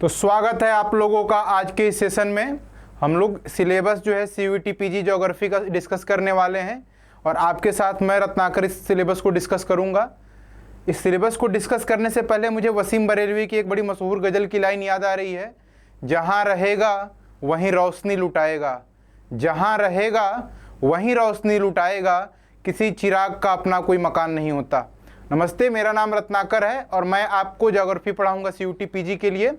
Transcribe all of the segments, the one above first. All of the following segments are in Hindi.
तो स्वागत है आप लोगों का आज के इस सेशन में। हम लोग सिलेबस जो है सीयूईटी पीजी ज्योग्राफी का डिस्कस करने वाले हैं और आपके साथ मैं रत्नाकर इस सिलेबस को डिस्कस करूंगा। इस सिलेबस को डिस्कस करने से पहले मुझे वसीम बरेलवी की एक बड़ी मशहूर गज़ल की लाइन याद आ रही है, जहाँ रहेगा वहीं रोशनी लुटाएगा, जहाँ रहेगा वहीं रोशनी लुटाएगा, किसी चिराग का अपना कोई मकान नहीं होता। नमस्ते, मेरा नाम रत्नाकर है और मैं आपको ज्योग्राफी पढ़ाऊंगा सीयूईटी पीजी के लिए।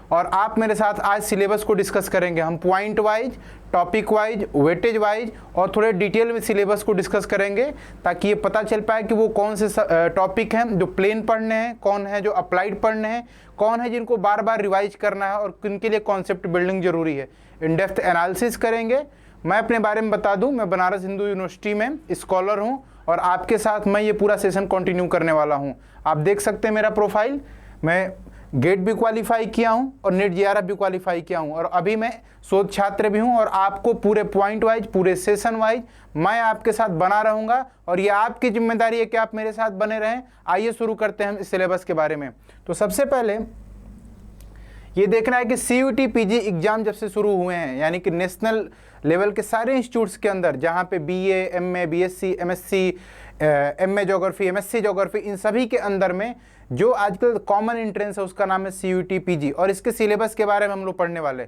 और आप मेरे साथ आज सिलेबस को डिस्कस करेंगे। हम point wise, topic wise, weightage wise और थोड़े डिटेल में सिलेबस को डिस्कस करेंगे, ताकि ये पता चल पाए कि वो कौन से टॉपिक हैं जो प्लेन पढ़ने हैं, कौन है जो अप्लाइड पढ़ने हैं, कौन है जिनको बार बार रिवाइज करना है और किन के लिए कॉन्सेप्ट बिल्डिंग जरूरी है। इन डेप्थ एनालिसिस करेंगे। मैं अपने बारे में बता दूं, मैं बनारस हिंदू यूनिवर्सिटी में स्कॉलर हूं और आपके साथ मैं ये पूरा सेशन कंटिन्यू करने वाला हूं। आप देख सकते हैं मेरा प्रोफाइल। मैं गेट भी क्वालिफाई किया हूं और नेट जेआरएफ भी क्वालिफाई किया हूं और अभी मैं शोध छात्र भी हूं और आपको पूरे पॉइंट वाइज, पूरे सेशन वाइज मैं आपके साथ बना रहूंगा और ये आपकी जिम्मेदारी है कि आप मेरे साथ बने रहें। आइए शुरू करते हैं हम इस सिलेबस के बारे में। तो सबसे पहले ये देखना है कि सीयूईटी पीजी एग्जाम जब से शुरू हुए हैं, यानी कि नेशनल लेवल के सारे इंस्टीट्यूट्स के अंदर जहाँ पे BA, MA, BSc, MSc, MA geography, MSc geography, इन सभी के अंदर में जो आजकल कॉमन एंट्रेंस है उसका नाम है सीयूईटी पीजी और इसके सिलेबस के बारे में हम लोग पढ़ने वाले।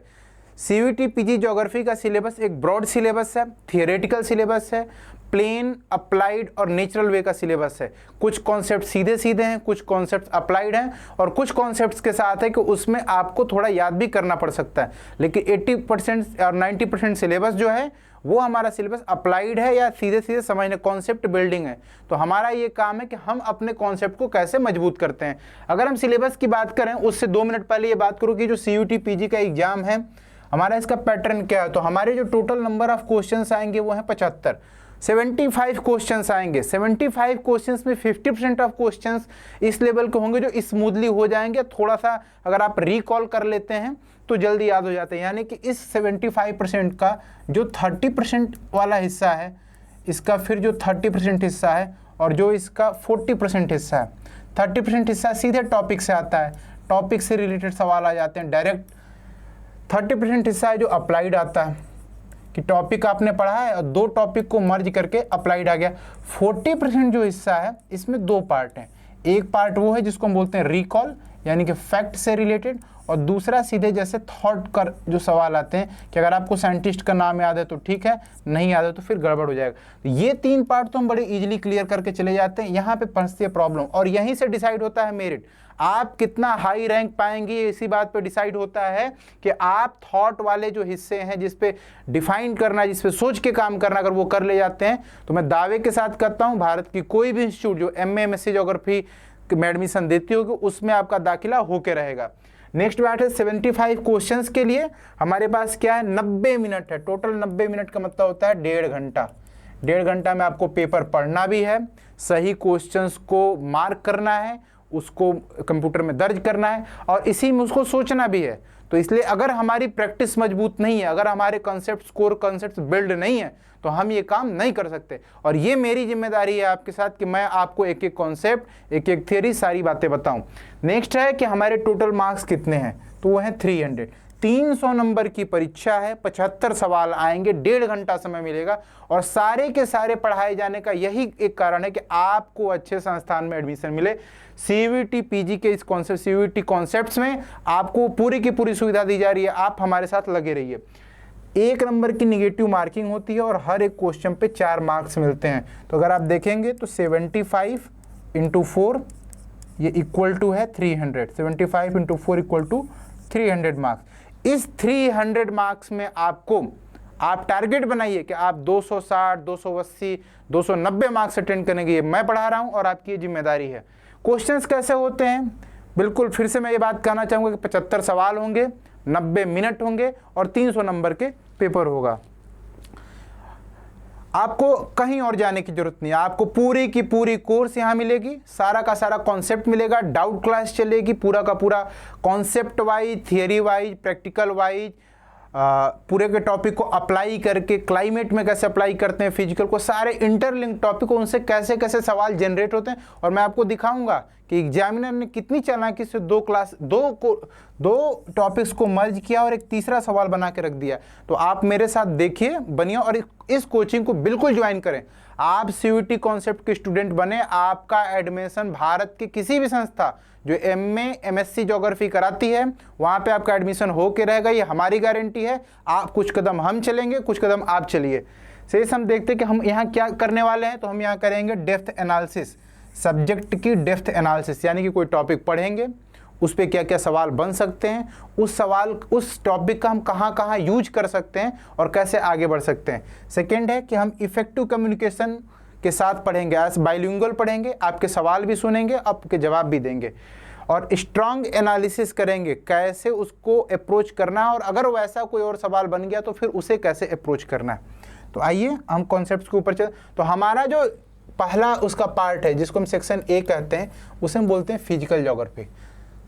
सीयूईटी पीजी ज्योग्राफी का सिलेबस एक ब्रॉड सिलेबस है, थियोरेटिकल सिलेबस है, प्लेन, अप्लाइड और नेचुरल वे का सिलेबस है। कुछ कॉन्सेप्ट सीधे सीधे हैं, कुछ कॉन्सेप्ट अप्लाइड हैं और कुछ कॉन्सेप्ट्स के साथ है कि उसमें आपको थोड़ा याद भी करना पड़ सकता है। लेकिन 80% और 90% सिलेबस जो है वो हमारा सिलेबस अप्लाइड है या सीधे सीधे समझने, कॉन्सेप्ट बिल्डिंग है। तो हमारा ये काम है कि हम अपने कॉन्सेप्ट को कैसे मजबूत करते हैं। अगर हम सिलेबस की बात करें, उससे 2 मिनट पहले ये बात करूँ कि जो सीयूईटी पीजी का एग्जाम है हमारा, इसका पैटर्न क्या है। तो हमारे जो टोटल नंबर ऑफ क्वेश्चंस आएंगे वो हैं 75। 75 क्वेश्चंस आएंगे। 75 क्वेश्चंस में 50% ऑफ क्वेश्चंस इस लेवल के होंगे जो स्मूथली हो जाएंगे। थोड़ा सा अगर आप रिकॉल कर लेते हैं तो जल्दी याद हो जाते हैं। यानी कि इस 75% का जो 30% वाला हिस्सा है, इसका फिर जो 30% हिस्सा है और जो इसका 40% हिस्सा है। 30% हिस्सा सीधे टॉपिक से आता है, टॉपिक से रिलेटेड सवाल आ जाते हैं डायरेक्ट। 30% हिस्सा है जो अप्लाइड आता है कि टॉपिक आपने पढ़ा है और 2 टॉपिक को मर्ज करके अप्लाइड आ गया। 40% जो हिस्सा है इसमें 2 पार्ट हैं। एक पार्ट वो है जिसको हम बोलते हैं रिकॉल, यानी कि फैक्ट से रिलेटेड, और दूसरा सीधे जैसे थॉट कर जो सवाल आते हैं कि अगर आपको साइंटिस्ट का नाम याद है तो ठीक है, नहीं याद है तो फिर गड़बड़ हो जाएगा। तो ये 3 पार्ट तो हम बड़े इजीली क्लियर करके चले जाते हैं। यहाँ पे फंसती है प्रॉब्लम और यहीं से डिसाइड होता है मेरिट। आप कितना हाई रैंक पाएंगे इसी बात पे डिसाइड होता है कि आप थॉट वाले जो हिस्से हैं, जिस पे डिफाइन करना, जिस पे सोच के काम करना, अगर वो कर ले जाते हैं तो मैं दावे के साथ कहता हूँ भारत की कोई भी इंस्टीट्यूट जो एमए, एमएससी ज्योग्राफी में एडमिशन देती होगी उसमें आपका दाखिला होके रहेगा। नेक्स्ट बात है 75 क्वेश्चंस के लिए हमारे पास क्या है, 90 मिनट है। टोटल 90 मिनट का मतलब होता है 1.5 घंटा। 1.5 घंटा में आपको पेपर पढ़ना भी है, सही क्वेश्चंस को मार्क करना है, उसको कंप्यूटर में दर्ज करना है और इसी में उसको सोचना भी है। तो इसलिए अगर हमारी प्रैक्टिस मजबूत नहीं है, अगर हमारे कॉन्सेप्ट्स, कोर कॉन्सेप्ट्स बिल्ड नहीं है, तो हम ये काम नहीं कर सकते। और ये मेरी जिम्मेदारी है आपके साथ कि मैं आपको एक एक कॉन्सेप्ट, एक एक थियरी, सारी बातें बताऊं। नेक्स्ट है कि हमारे टोटल मार्क्स कितने हैं, तो वो हैं 300। 300 नंबर की परीक्षा है, 75 सवाल आएंगे, 1.5 घंटा समय मिलेगा और सारे के सारे पढ़ाए जाने का यही एक कारण है कि आपको अच्छे संस्थान में एडमिशन मिले। सीयूईटी पीजी के इस कॉन्सेप्ट, सीयूईटी कॉन्सेप्ट्स में आपको पूरी की पूरी सुविधा दी जा रही है। आप हमारे साथ लगे रहिए। 1 नंबर की निगेटिव मार्किंग होती है और हर एक क्वेश्चन पे 4 मार्क्स मिलते हैं। तो अगर आप देखेंगे तो 75 × 4 ये इक्वल टू है 300। 75 × 4 इक्वल टू 300 मार्क्स। इस 300 मार्क्स में आपको, आप टारगेट बनाइए कि आप 260, 280, 290 मार्क्स अटेंड करेंगे। ये मैं पढ़ा रहा हूँ और आपकी ये जिम्मेदारी है। क्वेश्चंस कैसे होते हैं, बिल्कुल फिर से मैं ये बात कहना चाहूँगा कि 75 सवाल होंगे, 90 मिनट होंगे और 300 नंबर के पेपर होगा। आपको कहीं और जाने की जरूरत नहीं है। आपको पूरी की पूरी कोर्स यहाँ मिलेगी, सारा का सारा कॉन्सेप्ट मिलेगा, डाउट क्लास चलेगी, पूरा का पूरा concept wise, theory wise, practical wise, पूरे के टॉपिक को अप्लाई करके क्लाइमेट में कैसे अप्लाई करते हैं, फिजिकल को, सारे इंटरलिंक टॉपिक को, उनसे कैसे कैसे सवाल जनरेट होते हैं और मैं आपको दिखाऊंगा कि एग्जामिनर ने कितनी चालाकी से दो टॉपिक्स को मर्ज किया और एक तीसरा सवाल बना के रख दिया। तो आप मेरे साथ देखिए, बनिए और इस कोचिंग को बिल्कुल ज्वाइन करें। आप सीयूटी कॉन्सेप्ट के स्टूडेंट बने, आपका एडमिशन भारत की किसी भी संस्था जो एमए एमएससी ज्योग्राफी कराती है वहाँ पे आपका एडमिशन हो के रहेगा, ये हमारी गारंटी है। आप कुछ कदम हम चलेंगे, कुछ कदम आप चलिए। शेष हम देखते हैं कि हम यहाँ क्या करने वाले हैं। तो हम यहाँ करेंगे डेप्थ एनालिसिस, सब्जेक्ट की डेप्थ एनालिसिस, यानी कि कोई टॉपिक पढ़ेंगे, उस पर क्या क्या सवाल बन सकते हैं, उस टॉपिक का हम कहाँ कहाँ यूज कर सकते हैं और कैसे आगे बढ़ सकते हैं। सेकेंड है कि हम इफेक्टिव कम्युनिकेशन के साथ पढ़ेंगे, एज बाइलिंगुअल पढ़ेंगे, आपके सवाल भी सुनेंगे, आपके जवाब भी देंगे। और स्ट्रॉन्ग एनालिसिस करेंगे, कैसे उसको अप्रोच करना है और अगर वैसा कोई और सवाल बन गया तो फिर उसे कैसे अप्रोच करना है। तो आइए हम कॉन्सेप्ट्स के ऊपर चल। तो हमारा जो पहला उसका पार्ट है जिसको हम सेक्शन ए कहते हैं, उसे हम बोलते हैं फिजिकल ज्योग्राफी।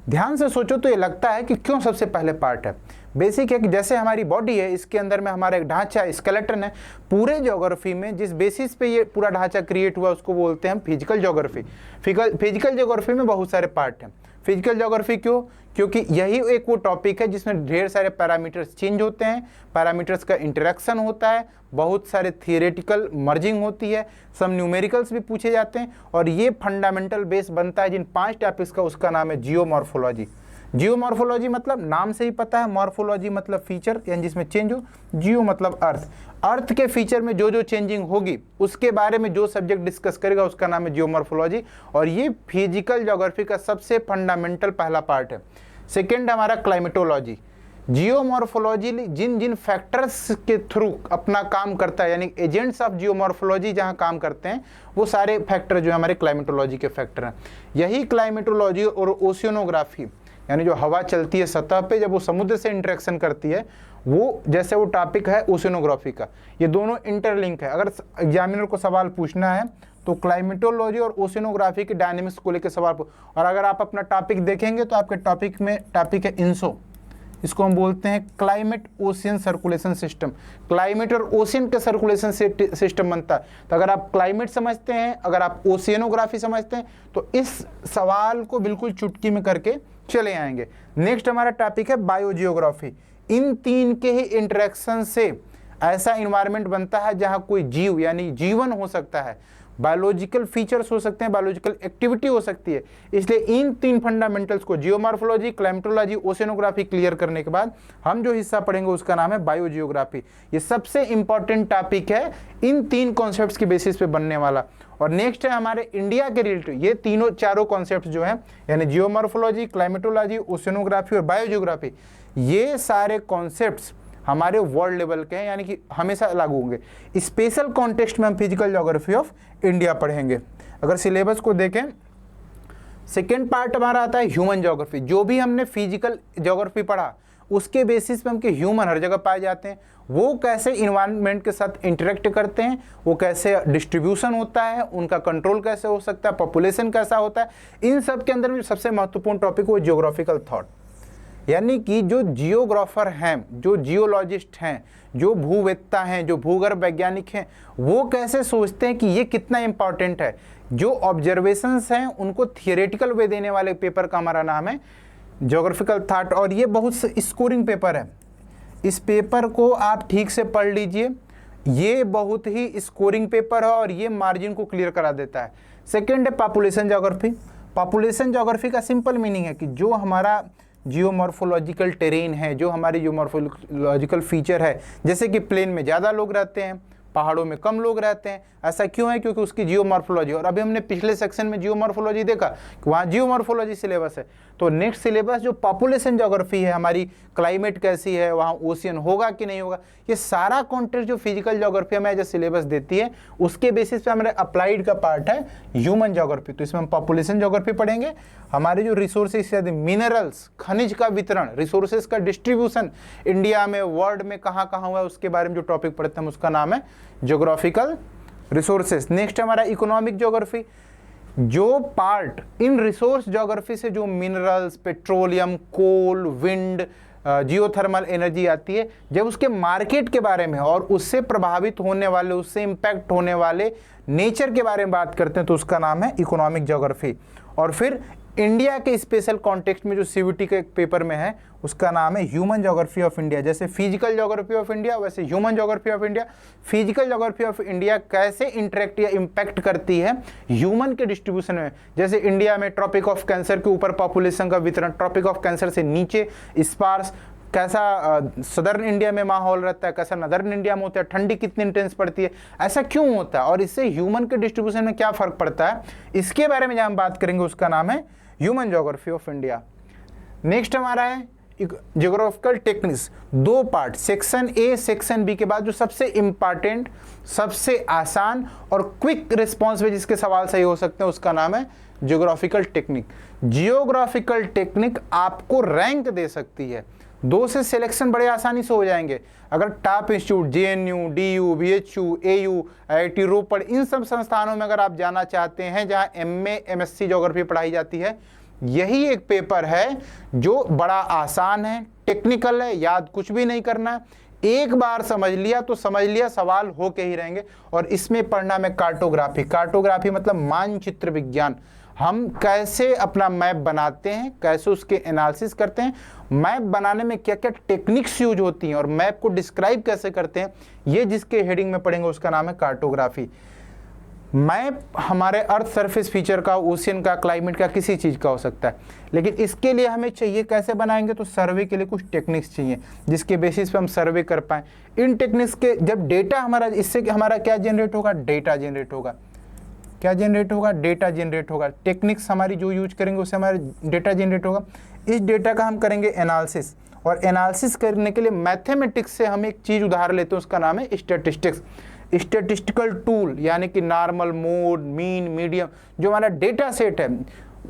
ध्यान से सोचो तो ये लगता है कि क्यों सबसे पहले पार्ट है। बेसिक है कि जैसे हमारी बॉडी है, इसके अंदर में हमारा एक ढांचा स्केलेटन है। पूरे ज्योग्राफी में जिस बेसिस पे ये पूरा ढांचा क्रिएट हुआ उसको बोलते हैं हम फिजिकल ज्योग्राफी। फिजिकल ज्योग्राफी में बहुत सारे पार्ट हैं। फिजिकल ज्योग्राफी क्यों? क्योंकि यही एक वो टॉपिक है जिसमें ढेर सारे पैरामीटर्स चेंज होते हैं, पैरामीटर्स का इंटरेक्शन होता है, बहुत सारे थियोरेटिकल मर्जिंग होती है, सब न्यूमेरिकल्स भी पूछे जाते हैं और ये फंडामेंटल बेस बनता है जिन 5 टॉपिक्स का। उसका नाम है जियोमॉर्फोलॉजी। जियोमॉर्फोलॉजी मतलब नाम से ही पता है, मॉर्फोलॉजी मतलब फीचर यानी जिसमें चेंज हो, जियो मतलब अर्थ। अर्थ के फीचर में जो जो चेंजिंग होगी उसके बारे में जो सब्जेक्ट डिस्कस करेगा उसका नाम है जियोमॉर्फोलॉजी। और ये फिजिकल ज्योग्राफी का सबसे फंडामेंटल पहला पार्ट है। सेकेंड हमारा क्लाइमेटोलॉजी। जियोमॉर्फोलॉजी जिन जिन फैक्टर्स के थ्रू अपना काम करता है, यानी एजेंट्स ऑफ जियोमॉर्फोलॉजी जहां काम करते हैं, वो सारे फैक्टर जो है हमारे क्लाइमेटोलॉजी के फैक्टर हैं। यही क्लाइमेटोलॉजी और ओशियनोग्राफी, यानी जो हवा चलती है सतह पे जब वो समुद्र से इंटरेक्शन करती है, वो जैसे वो टॉपिक है ओशियनोग्राफी का। ये दोनों इंटरलिंक है। अगर एग्जामिनर को सवाल पूछना है तो क्लाइमेटोलॉजी और ओशियनोग्राफी के डायनेमिक्स को लेकर सवाल और अगर आप अपना टॉपिक देखेंगे तो आपके टॉपिक है इंसो। इसको हम बोलते हैं climate ocean circulation system. Climate और ओशियन के सर्कुलेशन सिस्टम बनता है। तो अगर आप क्लाइमेट समझते हैं, अगर आप ओशियनोग्राफी समझते हैं तो इस सवाल को बिल्कुल चुटकी में करके चले आएंगे। नेक्स्ट हमारा टॉपिक है बायोजियोग्राफी। इन तीन के ही इंटरेक्शन से ऐसा इन्वायरमेंट बनता है जहां कोई जीव यानी जीवन हो सकता है, बायोलॉजिकल फीचर्स हो सकते हैं, बायोलॉजिकल एक्टिविटी हो सकती है। इसलिए इन 3 फंडामेंटल्स को जियोमॉर्फोलॉजी, क्लाइमेटोलॉजी, ओशियनोग्राफी क्लियर करने के बाद हम जो हिस्सा पढ़ेंगे उसका नाम है बायोजियोग्राफी। ये सबसे इंपॉर्टेंट टॉपिक है इन 3 कॉन्सेप्ट्स की बेसिस पे बनने वाला। और नेक्स्ट है हमारे इंडिया के रिलेटेड ये चारों कॉन्सेप्ट्स जो हैं, यानी जियोमॉर्फोलॉजी, क्लाइमेटोलॉजी, ओशियनोग्राफी और बायोजियोग्राफी, ये सारे कॉन्सेप्ट्स हमारे वर्ल्ड लेवल के हैं, यानी कि हमेशा लागू होंगे। स्पेशल कॉन्टेक्स्ट में हम फिजिकल ज्योग्राफी ऑफ इंडिया पढ़ेंगे। अगर सिलेबस को देखें, सेकेंड पार्ट हमारा आता है ह्यूमन ज्योग्राफी। जो भी हमने फिजिकल ज्योग्राफी पढ़ा उसके बेसिस पे हम कि ह्यूमन हर जगह पाए जाते हैं, वो कैसे इन्वायरमेंट के साथ इंटरेक्ट करते हैं, वो कैसे डिस्ट्रीब्यूशन होता है, उनका कंट्रोल कैसे हो सकता है, पॉपुलेशन कैसा होता है। इन सब के अंदर में सबसे महत्वपूर्ण टॉपिक वो जियोग्राफिकल थॉट, यानी कि जो जियोग्राफर हैं, जो जियोलॉजिस्ट हैं, जो भूवेत्ता हैं, जो भूगर्भ वैज्ञानिक हैं, वो कैसे सोचते हैं कि ये कितना इंपॉर्टेंट है। जो ऑब्जर्वेशंस हैं उनको थियोरेटिकल वे देने वाले पेपर का हमारा नाम है ज्योग्राफिकल थॉट। और ये बहुत स्कोरिंग पेपर है। इस पेपर को आप ठीक से पढ़ लीजिए, ये बहुत ही स्कोरिंग पेपर है और ये मार्जिन को क्लियर करा देता है। सेकेंड है पॉपुलेशन ज्योग्राफी। पॉपुलेशन ज्योग्राफी का सिंपल मीनिंग है कि जो हमारा जियोमॉर्फोलॉजिकल टेरेन है, जो हमारी जियोमॉर्फोलॉजिकल फीचर है, जैसे कि प्लेन में ज़्यादा लोग रहते हैं, पहाड़ों में कम लोग रहते हैं। ऐसा क्यों है? क्योंकि उसकी जियोमॉर्फोलॉजी। और अभी हमने पिछले सेक्शन में जियोमॉर्फोलॉजी देखा कि वहाँ जियोमॉर्फोलॉजी सिलेबस है। तो नेक्स्ट सिलेबस जो पॉपुलेशन ज्योग्राफी है, हमारी क्लाइमेट कैसी है, वहाँ ओशियन होगा कि नहीं होगा, ये सारा कॉन्टेक्स्ट जो फिजिकल ज्योग्राफी हमें जो सिलेबस देती है उसके बेसिस पे हमारे अप्लाइड का पार्ट है ह्यूमन ज्योग्राफी। तो इसमें हम पॉपुलेशन ज्योग्राफी पढ़ेंगे, हमारे जो रिसोर्सेज मिनरल्स, खनिज का वितरण, रिसोर्सेज का डिस्ट्रीब्यूशन इंडिया में, वर्ल्ड में कहाँ कहाँ हुआ है, उसके बारे में जो टॉपिक पढ़ते हैं हम उसका नाम है ज्योग्राफिकल रिसोर्सेज। नेक्स्ट हमारा इकोनॉमिक ज्योग्राफी। जो पार्ट इन रिसोर्स ज्योग्राफी से जो मिनरल्स, पेट्रोलियम, कोल, विंड, जियोथर्मल एनर्जी आती है, जब उसके मार्केट के बारे में और उससे प्रभावित होने वाले, उससे इम्पैक्ट होने वाले नेचर के बारे में बात करते हैं तो उसका नाम है इकोनॉमिक ज्योग्राफी। और फिर इंडिया के स्पेशल कॉन्टेक्स्ट में जो सीवीटी के पेपर में है उसका नाम है ह्यूमन ज्योग्राफी ऑफ इंडिया। जैसे फिजिकल ज्योग्राफी ऑफ इंडिया वैसे human geography of India. Physical geography of India कैसे इंटरेक्ट या इम्पैक्ट करती है ह्यूमन के डिस्ट्रीब्यूशन में, जैसे इंडिया में ट्रॉपिक ऑफ कैंसर के ऊपर पॉपुलेशन का वितरण, ट्रॉपिक ऑफ कैंसर से नीचे स्पार्स, कैसा सदर्न इंडिया में माहौल रहता है, कैसा नदर्न इंडिया में होता है, ठंडी कितनी इंटेंस पड़ती है, ऐसा क्यों होता है और इससे ह्यूमन के डिस्ट्रीब्यूशन में क्या फ़र्क पड़ता है, इसके बारे में जहाँ हम बात करेंगे उसका नाम है human geography of India. Next हमारा है geographical techniques, 2 part, section A section B के बाद जो सबसे इंपॉर्टेंट, सबसे आसान और क्विक रिस्पॉन्स में जिसके सवाल सही हो सकते हैं उसका नाम है ज्योग्राफिकल टेक्निक। जियोग्राफिकल टेक्निक आपको रैंक दे सकती है, 2 से सिलेक्शन बड़े आसानी से हो जाएंगे। अगर top institute JNU, DU, BHU, AU, IIT Ropar, इन सब संस्थानों में अगर आप जाना चाहते हैं जहां एमए एमएससी ज्योग्राफी पढ़ाई जाती है, यही एक पेपर है जो बड़ा आसान है, टेक्निकल है, याद कुछ भी नहीं करना है, एक बार समझ लिया तो समझ लिया, सवाल हो के ही रहेंगे। और इसमें पढ़ना में कार्टोग्राफी, कार्टोग्राफी मतलब मानचित्र विज्ञान, हम कैसे अपना मैप बनाते हैं, कैसे उसके एनालिसिस करते हैं, मैप बनाने में क्या क्या टेक्निक्स यूज होती हैं और मैप को डिस्क्राइब कैसे करते हैं, ये जिसके हेडिंग में पढ़ेंगे उसका नाम है कार्टोग्राफी। मैप हमारे अर्थ सरफेस फीचर का, ओशियन का, क्लाइमेट का, किसी चीज़ का हो सकता है, लेकिन इसके लिए हमें चाहिए कैसे बनाएंगे, तो सर्वे के लिए कुछ टेक्निक्स चाहिए जिसके बेसिस पे हम सर्वे कर पाएँ। इन टेक्निक्स के जब डेटा हमारा, इससे हमारा क्या जनरेट होगा, डेटा जनरेट होगा। क्या जनरेट होगा, डेटा जनरेट होगा। टेक्निक्स हमारी जो यूज करेंगे उससे हमारा डेटा जनरेट होगा। इस डेटा का हम करेंगे एनालिसिस, और एनालिसिस करने के लिए मैथमेटिक्स से हम एक चीज़ उधार लेते हैं, उसका नाम है स्टैटिस्टिक्स। स्टैटिस्टिकल टूल यानी कि नॉर्मल, मोड, मीन, मीडियम, जो हमारा डेटा सेट है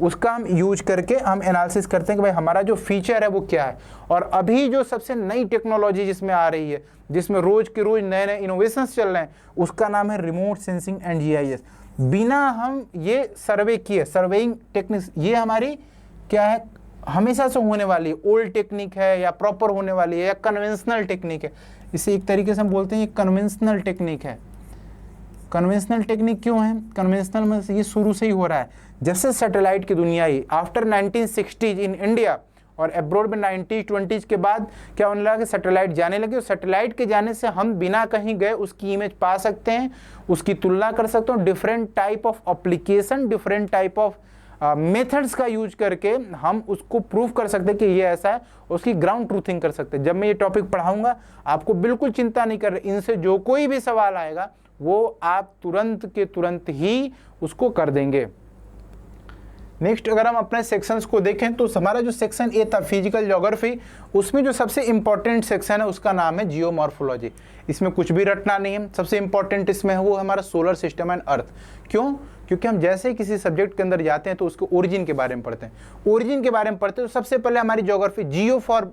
उसका हम यूज करके हम एनालिसिस करते हैं कि भाई हमारा जो फीचर है वो क्या है। और अभी जो सबसे नई टेक्नोलॉजी जिसमें आ रही है, जिसमें रोज के रोज नए नए इनोवेशंस चल रहे हैं, उसका नाम है रिमोट सेंसिंग एंड जीआईएस। बिना हम ये सर्वे किए, सर्वेइंग टेक्निक्स, ये हमारी क्या है, हमेशा से होने वाली ओल्ड टेक्निक है या प्रॉपर होने वाली है या कन्वेंशनल टेक्निक है। इसे एक तरीके से हम बोलते हैं ये कन्वेंशनल टेक्निक है। कन्वेंशनल टेक्निक क्यों है, कन्वेंशनल में ये शुरू से ही हो रहा है। जैसे सैटेलाइट की दुनिया ही आफ्टर 1960 इन इंडिया और एब्रॉड में 1920 के बाद क्या होने लगा कि सैटेलाइट जाने लगे, और सैटेलाइट के जाने से हम बिना कहीं गए उसकी इमेज पा सकते हैं, उसकी तुलना कर सकते हैं, different type of application, different type of methods का यूज करके हम उसको प्रूव कर सकते हैं कि ये ऐसा है, उसकी ग्राउंड ट्रूथिंग कर सकते हैं। जब मैं ये टॉपिक पढ़ाऊंगा आपको बिल्कुल चिंता नहीं कर रहे, इनसे जो कोई भी सवाल आएगा वो आप तुरंत के तुरंत ही उसको कर देंगे। नेक्स्ट अगर हम अपने सेक्शंस को देखें तो हमारा जो सेक्शन ए था फिजिकल ज्योग्राफी, उसमें जो सबसे इंपॉर्टेंट सेक्शन है उसका नाम है जियोमॉर्फोलॉजी। इसमें कुछ भी रटना नहीं है, सबसे इंपॉर्टेंट इसमें है वो हमारा सोलर सिस्टम एंड अर्थ। क्यों? क्योंकि हम जैसे ही किसी सब्जेक्ट के अंदर जाते हैं तो उसके ओरिजिन के बारे में पढ़ते हैं। ओरिजिन के बारे में पढ़ते हैं तो सबसे पहले हमारी ज्योग्राफी, जियो फॉर,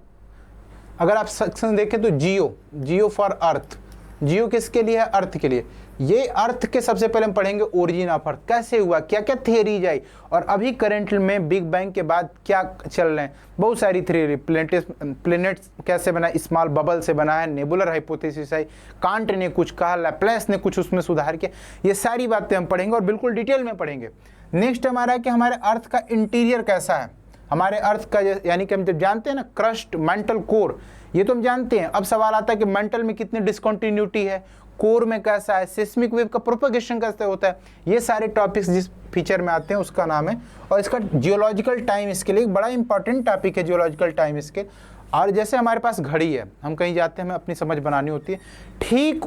अगर आप सेक्शन देखें तो जियो फॉर अर्थ, जियो किसके लिए है, अर्थ के लिए। ये अर्थ के सबसे पहले हम पढ़ेंगे ओरिजिन ऑफ अर्थ, कैसे हुआ, क्या क्या थियरीज आई, और अभी करंट में बिग बैंग के बाद क्या चल रहे हैं, बहुत सारी थियरी, प्लेनेट्स कैसे बना, स्मॉल बबल से बना है, नेबुलर हाइपोथेसिस आई, कांट ने कुछ कहा, लैप्लेस ने कुछ उसमें सुधार किया, ये सारी बातें हम पढ़ेंगे और बिल्कुल डिटेल में पढ़ेंगे। नेक्स्ट हमारा है कि हमारे अर्थ का इंटीरियर कैसा है, हमारे अर्थ का यानी कि हम जब जानते हैं ना क्रस्ट, मेंटल, कोर, ये तो हम जानते हैं। अब सवाल आता है कि मेंटल में कितनी डिसकंटिन्यूटी है, कोर में कैसा है, सिस्मिक वेव का प्रोपगेशन कैसे होता है, ये सारे टॉपिक्स जिस फीचर में आते हैं उसका नाम है। और इसका जियोलॉजिकल टाइम स्केल एक बड़ा इंपॉर्टेंट टॉपिक है, जियोलॉजिकल टाइम स्केल। और जैसे हमारे पास घड़ी है, हम कहीं जाते हैं, हमें अपनी समझ बनानी होती है, ठीक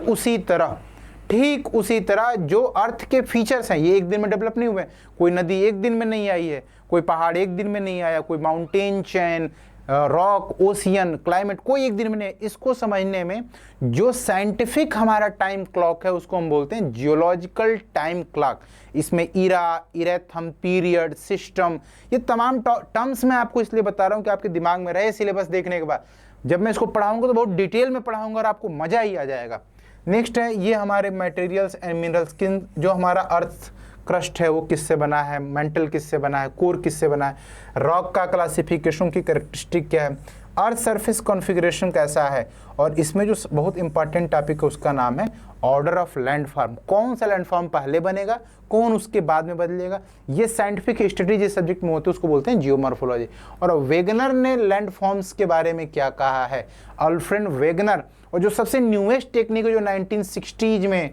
उसी तरह जो अर्थ के फीचर्स हैं ये एक दिन में डेवलप नहीं हुए। कोई नदी एक दिन में नहीं आई है, कोई पहाड़ एक दिन में नहीं आया, कोई mountain chain, rock, ocean, climate कोई एक दिन में नहीं। इसको समझने में जो साइंटिफिक हमारा टाइम क्लॉक है उसको हम बोलते हैं जियोलॉजिकल टाइम क्लॉक। इसमें इरा, इरेथम, पीरियड, सिस्टम, ये तमाम टर्म्स मैं आपको इसलिए बता रहा हूँ कि आपके दिमाग में रहे सिलेबस देखने के बाद। जब मैं इसको पढ़ाऊंगा तो बहुत डिटेल में पढ़ाऊंगा और आपको मजा ही आ जाएगा। नेक्स्ट है ये हमारे मटेरियल्स एंड मिनरल्स, किन जो हमारा अर्थ क्रस्ट है वो किससे बना है, मेंटल किससे बना है, कोर किससे बना है, रॉक का क्लासिफिकेशन की कैरेक्टरिस्टिक क्या है, अर्थ सरफेस कॉन्फ़िगरेशन कैसा है, और इसमें जो बहुत इंपॉर्टेंट टॉपिक है उसका नाम है ऑर्डर ऑफ लैंडफॉर्म। कौन सा लैंडफॉर्म पहले बनेगा, कौन उसके बाद में बदलेगा, ये साइंटिफिक हिस्ट्री जिस सब्जेक्ट में होती है उसको बोलते हैं जियोमॉर्फोलॉजी। और वेगनर ने लैंडफॉर्म्स के बारे में क्या कहा है, अल्फ्रेड वेगनर। और जो सबसे न्यूएस्ट टेक्निक है जो 1960s में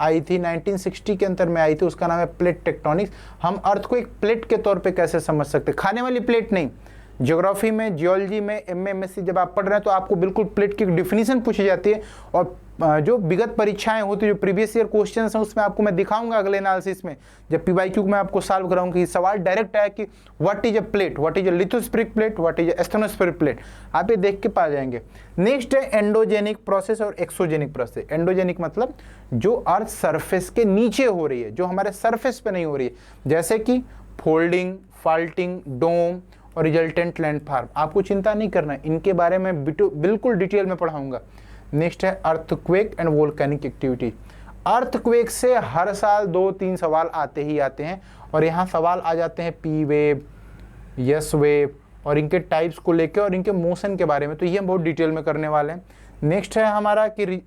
आई थी, 1960 के अंतर में आई थी, उसका नाम है प्लेट टेक्टोनिक्स। हम अर्थ को एक प्लेट के तौर पे कैसे समझ सकते हैं, खाने वाली प्लेट नहीं। ज्योग्राफी में, जियोलॉजी में, MSc जब आप पढ़ रहे हैं तो आपको बिल्कुल प्लेट की डिफिनीशन पूछी जाती है, और जो विगत परीक्षाएं होती है, जो प्रीवियस ईयर क्वेश्चंस हैं, उसमें आपको मैं दिखाऊंगा अगले एनालिसिस में, जब PYQ में आपको सॉल्व कराऊंगा कि सवाल डायरेक्ट है कि what is a plate, what is a lithospheric plate, what is a asthenospheric plate, आप ये देख के पा जाएंगे। नेक्स्ट है एंडोजेनिक प्रोसेस और एक्सोजेनिक प्रोसेस। एंडोजेनिक मतलब जो अर्थ सरफेस के नीचे हो रही है, जो हमारे सरफेस पे नहीं हो रही है, जैसे कि फोल्डिंग, फाल्टिंग, डोम और रिजल्टेंट लैंडफॉर्म। आपको चिंता नहीं करना है, इनके बारे में बिल्कुल डिटेल में पढ़ाऊंगा। नेक्स्ट है earthquake and volcanic activity. Earthquake से हर साल 2-3 सवाल आते ही आते हैं, और यहाँ सवाल आ जाते हैं P वेव, S वेव और इनके टाइप्स को लेके और इनके मोशन के बारे में, तो ये हम बहुत डिटेल में करने वाले हैं। नेक्स्ट है हमारा कि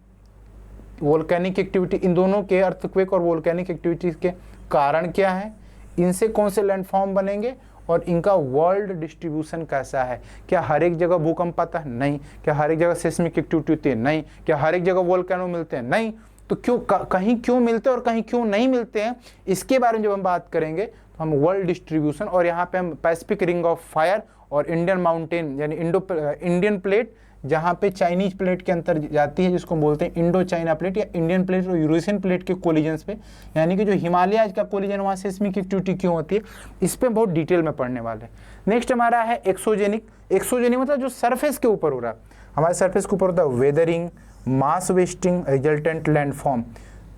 वोल्केनिक एक्टिविटी, इन दोनों के अर्थक्वेक और वोल्केनिक एक्टिविटीज़ के कारण क्या है, इनसे कौन से लैंडफॉर्म बनेंगे और इनका वर्ल्ड डिस्ट्रीब्यूशन कैसा है। क्या हर एक जगह भूकंप आता है? नहीं। क्या हर एक जगह सेस्मिक एक्टिविटी होती है? नहीं। क्या हर एक जगह वोल्केनो मिलते हैं? नहीं। तो क्यों, कहीं क्यों मिलते हैं और कहीं क्यों नहीं मिलते हैं, इसके बारे में जब हम बात करेंगे तो हम वर्ल्ड डिस्ट्रीब्यूशन, और यहाँ पे हम पैसिफिक रिंग ऑफ फायर और इंडियन माउंटेन यानी इंडियन प्लेट, जहाँ पे चाइनीज प्लेट के अंतर जाती है, जिसको बोलते हैं इंडो चाइना प्लेट या इंडियन प्लेट और यूरेशियन प्लेट के कोलिजन्स पे, यानी कि जो हिमालय का कोलिजन वहाँ सेस्मिक एक्टिविटी क्यों होती है, इस पे बहुत डिटेल में पढ़ने वाले हैं। नेक्स्ट हमारा है एक्सोजेनिक। एक्सोजेनिक मतलब जो सरफेस के ऊपर हो रहा है, हमारे सरफेस के ऊपर होता है weathering, mass wasting, resultant landform.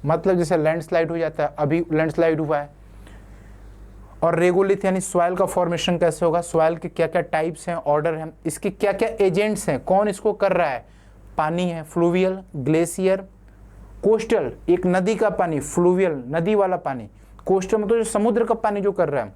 मतलब जैसे लैंडस्लाइड हो जाता है, अभी लैंडस्लाइड हुआ है, और रेगोलिथ यानी सॉइल का फॉर्मेशन कैसे होगा, सॉइल के क्या क्या टाइप्स हैं, ऑर्डर हैं, इसके क्या क्या एजेंट्स हैं, कौन इसको कर रहा है, पानी है, फ्लूवियल, ग्लेशियर, कोस्टल, एक नदी का पानी, फ्लूवियल नदी वाला पानी, कोस्टल मतलब जो समुद्र का पानी जो कर रहा है,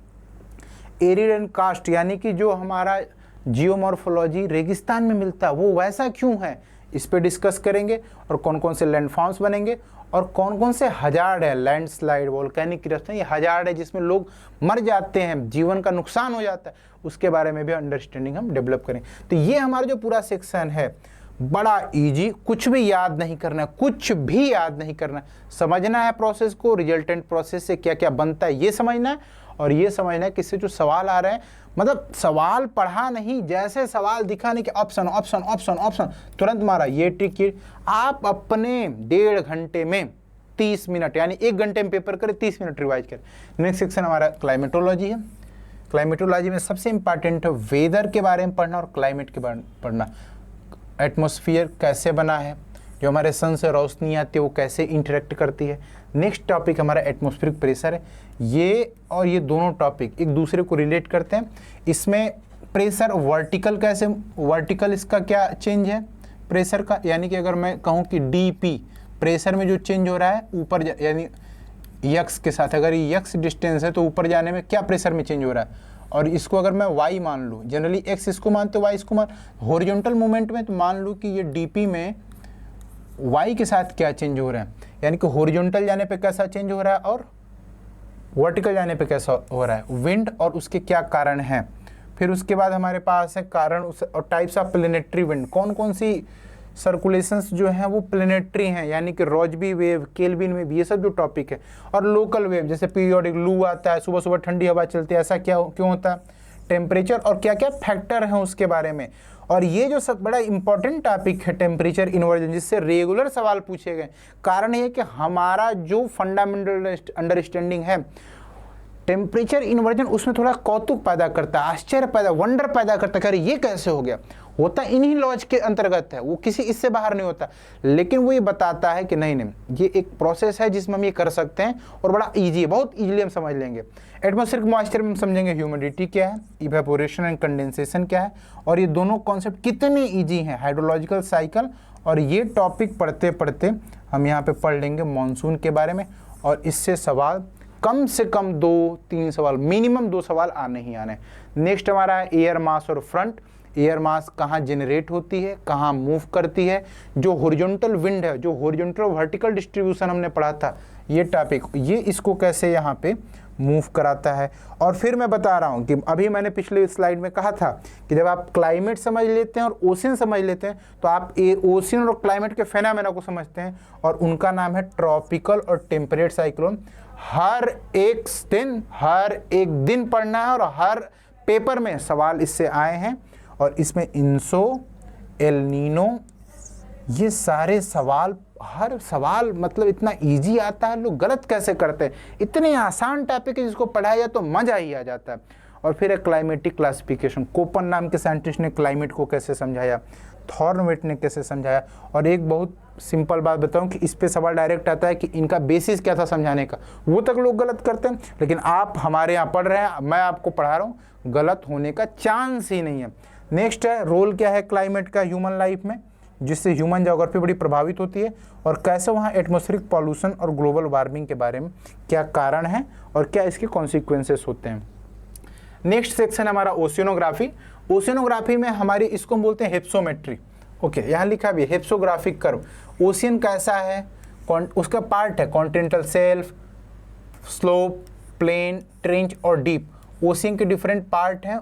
एरिड एंड कास्ट यानी कि जो हमारा जियोमॉर्फोलॉजी रेगिस्तान में मिलता है वो वैसा क्यों है, इस पे डिस्कस करेंगे, और कौन कौन से लैंडफॉर्म्स बनेंगे और कौन कौन से हजार्ड है, लैंडस्लाइड, वोल्केनिक इरप्शन, ये हजार्ड है जिसमें लोग मर जाते हैं, जीवन का नुकसान हो जाता है, उसके बारे में भी अंडरस्टैंडिंग हम डेवलप करें। तो ये हमारा जो पूरा सेक्शन है बड़ा इजी, कुछ भी याद नहीं करना, कुछ भी याद नहीं करना, समझना है प्रोसेस को, रिजल्टेंट प्रोसेस से क्या क्या बनता है ये समझना है, और ये समझना है कि इससे जो सवाल आ रहे हैं, मतलब सवाल पढ़ा नहीं, जैसे सवाल दिखा नहीं कि ऑप्शन ऑप्शन ऑप्शन ऑप्शन तुरंत मारा, ये टिक, आप अपने 1.5 घंटे में 30 मिनट यानी 1 घंटे में पेपर करें, 30 मिनट रिवाइज करें। नेक्स्ट सेक्शन हमारा क्लाइमेटोलॉजी है। क्लाइमेटोलॉजी में सबसे इंपॉर्टेंट है वेदर के बारे में पढ़ना और क्लाइमेट के बारे में पढ़ना। एटमॉस्फेयर कैसे बना है, जो हमारे सन से रोशनी आती है वो कैसे इंटरेक्ट करती है। नेक्स्ट टॉपिक हमारा एटमॉस्फेरिक प्रेशर है। ये और ये दोनों टॉपिक एक दूसरे को रिलेट करते हैं। इसमें प्रेशर वर्टिकल कैसे, वर्टिकल इसका क्या चेंज है प्रेशर का, यानी कि अगर मैं कहूँ कि DP प्रेशर में जो चेंज हो रहा है ऊपर यानी यक्स के साथ, अगर यक्स डिस्टेंस है तो ऊपर जाने में क्या प्रेशर में चेंज हो रहा है, और इसको अगर मैं y मान लूँ, जनरली x इसको मानते y इसको मान, हॉरिजॉन्टल मूवमेंट में तो मान लूँ कि ये DP में y के साथ क्या चेंज हो रहा है, यानी कि हॉरिजॉन्टल जाने पे कैसा चेंज हो रहा है और वर्टिकल जाने पे कैसा हो रहा है, विंड और उसके क्या कारण हैं। फिर उसके बाद हमारे पास है कारण और टाइप्स ऑफ प्लेनेटरी विंड, कौन कौन सी सर्कुलेशंस जो हैं वो प्लेनेटरी हैं, यानी कि रोजबी वेव, केल्विन वेव, ये सब जो टॉपिक है। और लोकल वेव जैसे पीरियोडिक लू आता है, सुबह सुबह ठंडी हवा चलती है, ऐसा क्या क्यों होता है, टेम्परेचर और क्या क्या फैक्टर हैं उसके बारे में। और ये जो सब बड़ा इंपॉर्टेंट टॉपिक है टेम्परेचर इन्वर्जन, जिससे रेगुलर सवाल पूछे गए। कारण ये कि हमारा जो फंडामेंटल अंडरस्टैंडिंग है टेम्परेचर इन्वर्जन, उसमें थोड़ा कौतुक पैदा करता है, आश्चर्य पैदा, वंडर पैदा करता है, अरे ये कैसे हो गया, होता इन्हीं लॉज के अंतर्गत है, वो किसी इससे बाहर नहीं होता। लेकिन वो ये बताता है कि नहीं नहीं ये एक प्रोसेस है जिसमें हम ये कर सकते हैं और बड़ा इजी है, बहुत इजीली हम समझ लेंगे। एटमॉस्फेरिक मॉइस्चर में हम समझेंगे ह्यूमिडिटी क्या है, इवेपोरेशन एंड कंडेंसेशन क्या है, और ये दोनों कॉन्सेप्ट कितने ईजी हैं, हाइड्रोलॉजिकल साइकिल। और ये टॉपिक पढ़ते पढ़ते हम यहाँ पे पढ़ लेंगे मॉनसून के बारे में, और इससे सवाल कम से कम 2-3 सवाल, मिनिमम 2 सवाल आने ही आने। नेक्स्ट हमारा है एयर मास और फ्रंट। एयर मास कहाँ जनरेट होती है, कहाँ मूव करती है, जो हॉरिजॉन्टल विंड है, जो हॉरिजॉन्टल वर्टिकल डिस्ट्रीब्यूशन हमने पढ़ा था ये टॉपिक, ये इसको कैसे यहाँ पे मूव कराता है। और फिर मैं बता रहा हूँ कि अभी मैंने पिछले स्लाइड में कहा था कि जब आप क्लाइमेट समझ लेते हैं और ओशियन समझ लेते हैं तो आप ओशियन और क्लाइमेट के फेनामेना को समझते हैं, और उनका नाम है ट्रॉपिकल और टेम्परेट साइक्लोन। हर एक दिन पढ़ना है और हर पेपर में सवाल इससे आए हैं, और इसमें इंसो, एल नीनो, ये सारे सवाल, हर सवाल मतलब इतना इजी आता है, लोग गलत कैसे करते हैं। इतने आसान टॉपिक है जिसको पढ़ाया जाए तो मजा ही आ जाता है। और फिर एक क्लाइमेटिक क्लासिफिकेशन, कोपन नाम के साइंटिस्ट ने क्लाइमेट को कैसे समझाया, थॉर्नवेट ने कैसे समझाया। और एक बहुत सिंपल बात बताऊं कि इस पे सवाल डायरेक्ट आता है कि इनका बेसिस क्या था समझाने का, वो तक लोग गलत करते हैं। लेकिन आप हमारे यहाँ पढ़ रहे हैं, मैं आपको पढ़ा रहा हूँ, गलत होने का चांस ही नहीं है। नेक्स्ट है रोल क्या है क्लाइमेट का ह्यूमन लाइफ में, जिससे ह्यूमन ज्योग्राफी बड़ी प्रभावित होती है, और कैसे वहाँ एटमॉस्फेरिक पॉल्यूशन और ग्लोबल वार्मिंग के बारे में क्या कारण है और क्या इसके कॉन्सिक्वेंसेस होते हैं। नेक्स्ट सेक्शन हमारा ओशियनोग्राफी। ओशियनोग्राफी में हमारी इसको हम बोलते हैं हिप्सोमेट्री। ओके, यहाँ लिखा भी है हिप्सोग्राफिक कर्व। ओशियन कैसा है, उसका पार्ट है continental shelf, slope, plain, trench और डीप। ओशियन के डिफरेंट पार्ट हैं,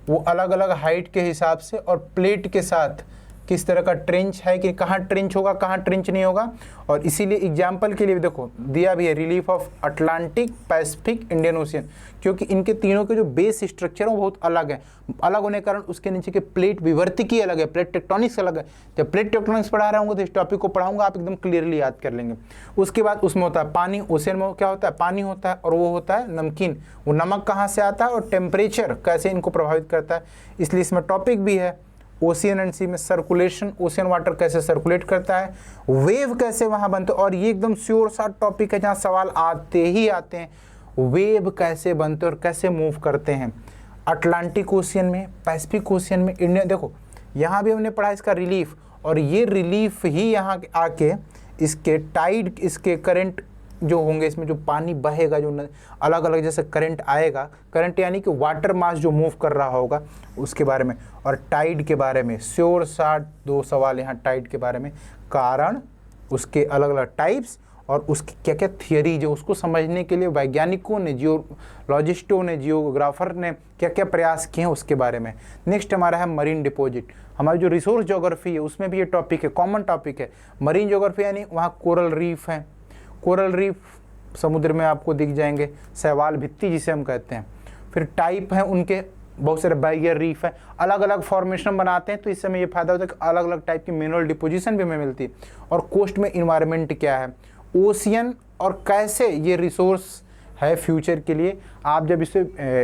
वो अलग अलग हाइट के हिसाब से और प्लेट के साथ किस तरह का ट्रेंच है कि कहाँ ट्रेंच होगा कहाँ ट्रेंच नहीं होगा। और इसीलिए एग्जाम्पल के लिए भी देखो दिया भी है relief of Atlantic, Pacific, Indian ocean, क्योंकि इनके तीनों के जो बेस स्ट्रक्चर है वो बहुत अलग है। अलग होने के कारण उसके नीचे के प्लेट विवर्तिकी अलग है, प्लेट टेक्टोनिक्स अलग है। जब प्लेट टेक्टोनिक्स पढ़ा रहा हूँ तो इस टॉपिक को पढ़ाऊंगा, आप एकदम क्लियरली याद कर लेंगे। उसके बाद उसमें होता है पानी, ओशियन में क्या होता है, पानी होता है, और वो होता है नमकीन। वो नमक कहाँ से आता है और टेम्परेचर कैसे इनको प्रभावित करता है, इसलिए इसमें टॉपिक भी है। ओशियन एंड सी में सर्कुलेशन, ओशियन वाटर कैसे सर्कुलेट करता है, वेव कैसे वहाँ बनते हैं, और ये एकदम श्योर सा टॉपिक है जहाँ सवाल आते ही आते हैं, वेव कैसे बनते हैं और कैसे मूव करते हैं अटलांटिक ओशियन में, पैसिफिक ओशियन में, इंडियन। देखो यहाँ भी हमने पढ़ा इसका रिलीफ, और ये रिलीफ ही यहाँ आके इसके टाइड, इसके करंट जो होंगे, इसमें जो पानी बहेगा, जो अलग अलग जैसे करंट आएगा, करंट यानी कि वाटर मास जो मूव कर रहा होगा उसके बारे में, और टाइड के बारे में श्योर शार्ट 2 सवाल यहाँ टाइड के बारे में, कारण, उसके अलग अलग टाइप्स, और उसकी क्या क्या थियरी जो उसको समझने के लिए वैज्ञानिकों ने, जियोलॉजिस्टों ने, जियोग्राफर ने क्या क्या प्रयास किए हैं उसके बारे में। नेक्स्ट हमारा है मरीन डिपॉजिट। हमारी जो रिसोर्स ज्योग्राफी है उसमें भी ये टॉपिक है, कॉमन टॉपिक है। मरीन ज्योग्राफी यानी वहाँ कोरल रीफ है, कोरल रीफ समुद्र में आपको दिख जाएंगे, शैवाल भित्ति जिसे हम कहते हैं। फिर टाइप हैं उनके, बहुत सारे बैरियर रीफ है, अलग अलग फॉर्मेशन बनाते हैं, तो इससे हमें ये फायदा होता है कि अलग अलग टाइप की मिनरल डिपोजिशन भी हमें मिलती है। और कोस्ट में इन्वायरमेंट क्या है, ओशियन, और कैसे ये रिसोर्स है फ्यूचर के लिए। आप जब इसे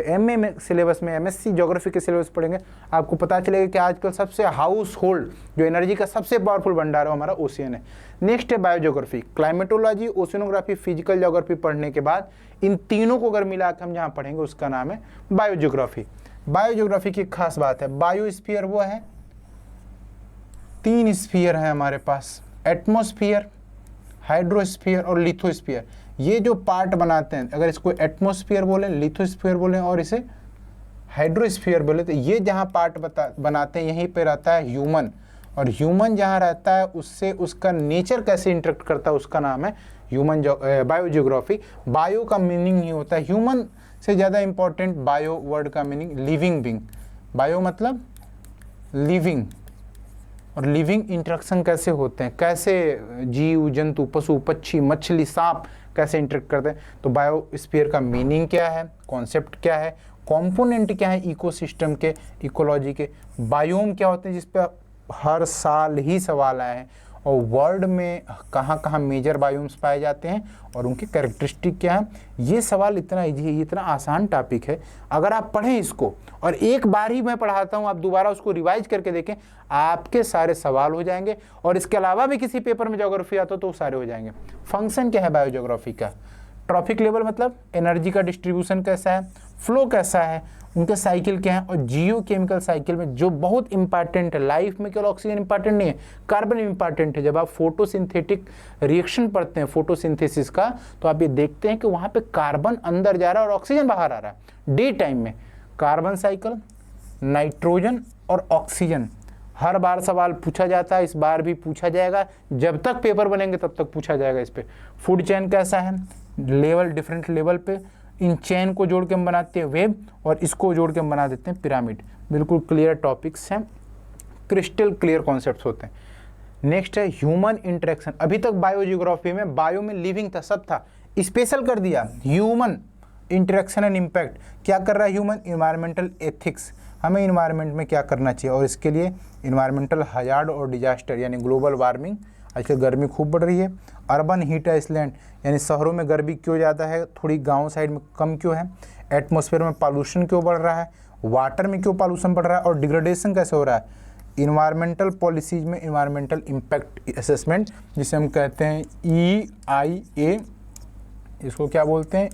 एमए में सिलेबस में, एमएससी ज्योग्राफी के सिलेबस पढ़ेंगे, आपको पता चलेगा कि आजकल सबसे हाउस होल्ड जो एनर्जी का सबसे पावरफुल भंडार है हमारा ओशियन है। नेक्स्ट है बायोज्योग्राफी, क्लाइमेटोलॉजी, ओशियनोग्राफी, फिजिकल ज्योग्राफी पढ़ने के बाद इन तीनों को अगर मिला के हम जहाँ पढ़ेंगे उसका नाम है बायोज्योग्राफी। बायोज्योग्राफी की खास बात है, बायोस्फीयर वो है, 3 स्फीयर हैं हमारे पास, एटमॉस्फेयर, हाइड्रोस्फीयर और लिथोस्फीयर। ये जो पार्ट बनाते हैं, अगर इसको एटमॉस्फेयर बोलें, लिथोस्फीयर बोलें और इसे हाइड्रोस्फीयर बोले, तो ये जहाँ पार्ट बनाते हैं यहीं पे रहता है ह्यूमन, और ह्यूमन जहाँ रहता है उससे उसका नेचर कैसे इंटरेक्ट करता है उसका नाम है ह्यूमन बायोज्योग्राफी। बायो का मीनिंग ही होता है, ह्यूमन से ज़्यादा इंपॉर्टेंट बायो वर्ड का मीनिंग लिविंग बीइंग। बायो मतलब लिविंग, और लिविंग इंटरेक्शन कैसे होते हैं, कैसे जीव जंतु, पशु पक्षी, मछली, सांप कैसे इंटरेक्ट करते हैं। तो बायोस्फीयर का मीनिंग क्या है, कॉन्सेप्ट क्या है, कंपोनेंट क्या है इकोसिस्टम के, इकोलॉजी के, बायोम क्या होते हैं जिस पे हर साल ही सवाल आए हैं, और वर्ल्ड में कहाँ कहाँ मेजर बायोम्स पाए जाते हैं और उनकी कैरेक्टरिस्टिक क्या है। ये सवाल इतना ईजी है, इतना आसान टॉपिक है, अगर आप पढ़ें इसको, और एक बार ही मैं पढ़ाता हूँ, आप दोबारा उसको रिवाइज करके देखें, आपके सारे सवाल हो जाएंगे। और इसके अलावा भी किसी पेपर में ज्योग्राफी आता तो सारे हो जाएंगे। फंक्शन क्या है बायोज्योग्राफी का, ट्रॉफिक लेवल मतलब एनर्जी का डिस्ट्रीब्यूशन कैसा है, फ्लो कैसा है, उनके साइकिल क्या है, और जियो केमिकल साइकिल में जो बहुत इंपॉर्टेंट है, लाइफ में केवल ऑक्सीजन इंपॉर्टेंट नहीं है, कार्बन इंपॉर्टेंट है। जब आप फोटोसिंथेटिक रिएक्शन पढ़ते हैं फोटोसिंथेसिस का, तो आप ये देखते हैं कि वहाँ पे कार्बन अंदर जा रहा है और ऑक्सीजन बाहर आ रहा है। डे टाइम में कार्बन साइकिल, नाइट्रोजन और ऑक्सीजन। हर बार सवाल पूछा जाता है, इस बार भी पूछा जाएगा, जब तक पेपर बनेंगे तब तक पूछा जाएगा इस पे। फूड चेन कैसा है, लेवल डिफरेंट लेवल पे, इन चेन को जोड़ के हम बनाते हैं वेब और इसको जोड़ के हम बना देते हैं पिरामिड। बिल्कुल क्लियर टॉपिक्स हैं, क्रिस्टल क्लियर कॉन्सेप्ट्स होते हैं। नेक्स्ट है ह्यूमन इंटरेक्शन। अभी तक बायोजियोग्राफी में बायो में लिविंग था, सब था, स्पेशल कर दिया ह्यूमन इंटरेक्शन एंड इम्पैक्ट। क्या कर रहा है ह्यूमन, इन्वायरमेंटल एथिक्स, हमें इन्वायरमेंट में क्या करना चाहिए, और इसके लिए इन्वायरमेंटल हजार्ड और डिजास्टर यानी ग्लोबल वार्मिंग, आजकल गर्मी खूब बढ़ रही है। अर्बन हीट आइसलैंड यानी शहरों में गर्मी क्यों ज़्यादा है, थोड़ी गांव साइड में कम क्यों है। एटमॉस्फेयर में पॉल्यूशन क्यों बढ़ रहा है, वाटर में क्यों पॉल्यूशन बढ़ रहा है, और डिग्रेडेशन कैसे हो रहा है। इन्वायरमेंटल पॉलिसीज में इन्वायरमेंटल इम्पैक्ट असेसमेंट, जिसे हम कहते हैं EIA, इसको क्या बोलते हैं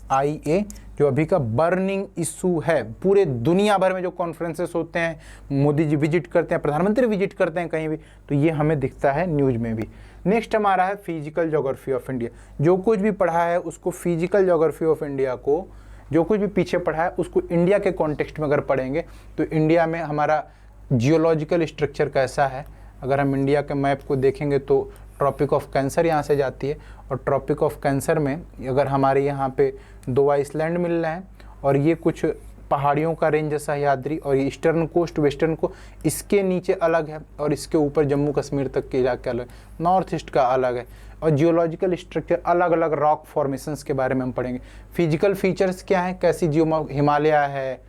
EIA, जो अभी का बर्निंग इशू है। पूरे दुनिया भर में जो कॉन्फ्रेंसेस होते हैं, मोदी जी विजिट करते हैं, प्रधानमंत्री विजिट करते हैं कहीं भी, तो ये हमें दिखता है न्यूज़ में भी। नेक्स्ट हमारा है फिजिकल ज्योग्राफी ऑफ इंडिया। जो कुछ भी पढ़ा है उसको फिजिकल ज्योग्राफी ऑफ इंडिया को, जो कुछ भी पीछे पढ़ा है उसको इंडिया के कॉन्टेक्स्ट में अगर पढ़ेंगे तो इंडिया में हमारा जियोलॉजिकल स्ट्रक्चर कैसा है। अगर हम इंडिया के मैप को देखेंगे तो ट्रॉपिक ऑफ कैंसर यहाँ से जाती है, और ट्रॉपिक ऑफ कैंसर में अगर हमारे यहाँ पे 2 आइसलैंड मिल रहे हैं, और ये कुछ पहाड़ियों का रेंज है सह्याद्री, और ये ईस्टर्न कोस्ट वेस्टर्न को इसके नीचे अलग है, और इसके ऊपर जम्मू कश्मीर तक के इलाके अलग, नॉर्थ ईस्ट का अलग है। और जियोलॉजिकल स्ट्रक्चर अलग अलग रॉक फॉर्मेशंस के बारे में हम पढ़ेंगे। फिजिकल फीचर्स क्या हैं, कैसी हिमालय है,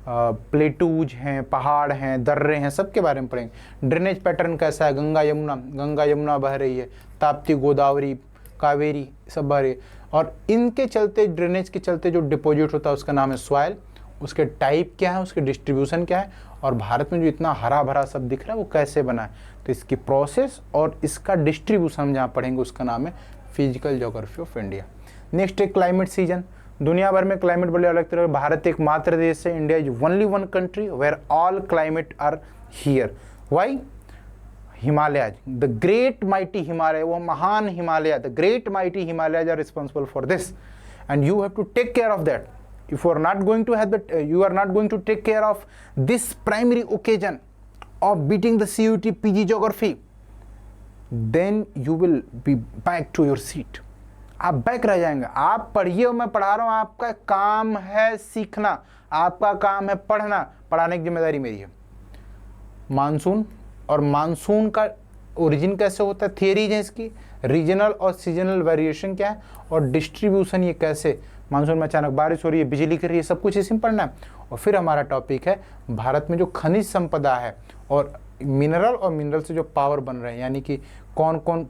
प्लेटूज हैं, पहाड़ हैं, दर्रे हैं, सब के बारे में पढ़ेंगे। ड्रेनेज पैटर्न कैसा है, गंगा यमुना बह रही है, ताप्ती गोदावरी कावेरी सब बह रही है, और इनके चलते ड्रेनेज के चलते जो डिपॉजिट होता है उसका नाम है सॉइल, उसके टाइप क्या है, उसके डिस्ट्रीब्यूशन क्या है, और भारत में जो इतना हरा भरा सब दिख रहा है वो कैसे बना है, तो इसकी प्रोसेस और इसका डिस्ट्रीब्यूशन हम जहाँ पढ़ेंगे उसका नाम है physical geography of India. Next है क्लाइमेट सीजन। दुनिया भर में क्लाइमेट बड़े अलग तरह, भारत एकमात्र देश है, India is only one country where all climate are here. Why? Himalaya, the great mighty Himalaya, वो महान Himalaya, the great mighty Himalaya are responsible for this, and you have to take care of that. If you are not going to have that, you are not going to take care of this primary occasion of beating the CUET PG geography, then you will be back to your seat. आप बैक रह जाएंगे. आप पढ़िए और मैं पढ़ा रहा हूँ, आपका काम है सीखना, आपका काम है पढ़ना, पढ़ाने की जिम्मेदारी मेरी है. मानसून और मानसून का ओरिजिन कैसे होता है, थियरीज है इसकी, रीजनल और सीजनल वेरिएशन क्या है, और डिस्ट्रीब्यूशन ये कैसे, मानसून में अचानक बारिश हो रही है, बिजली गिर रही है, सब कुछ इसी में पढ़ना है. और फिर हमारा टॉपिक है भारत में जो खनिज संपदा है और मिनरल और मिनरल से जो पावर बन रहे हैं, यानी कि कौन कौन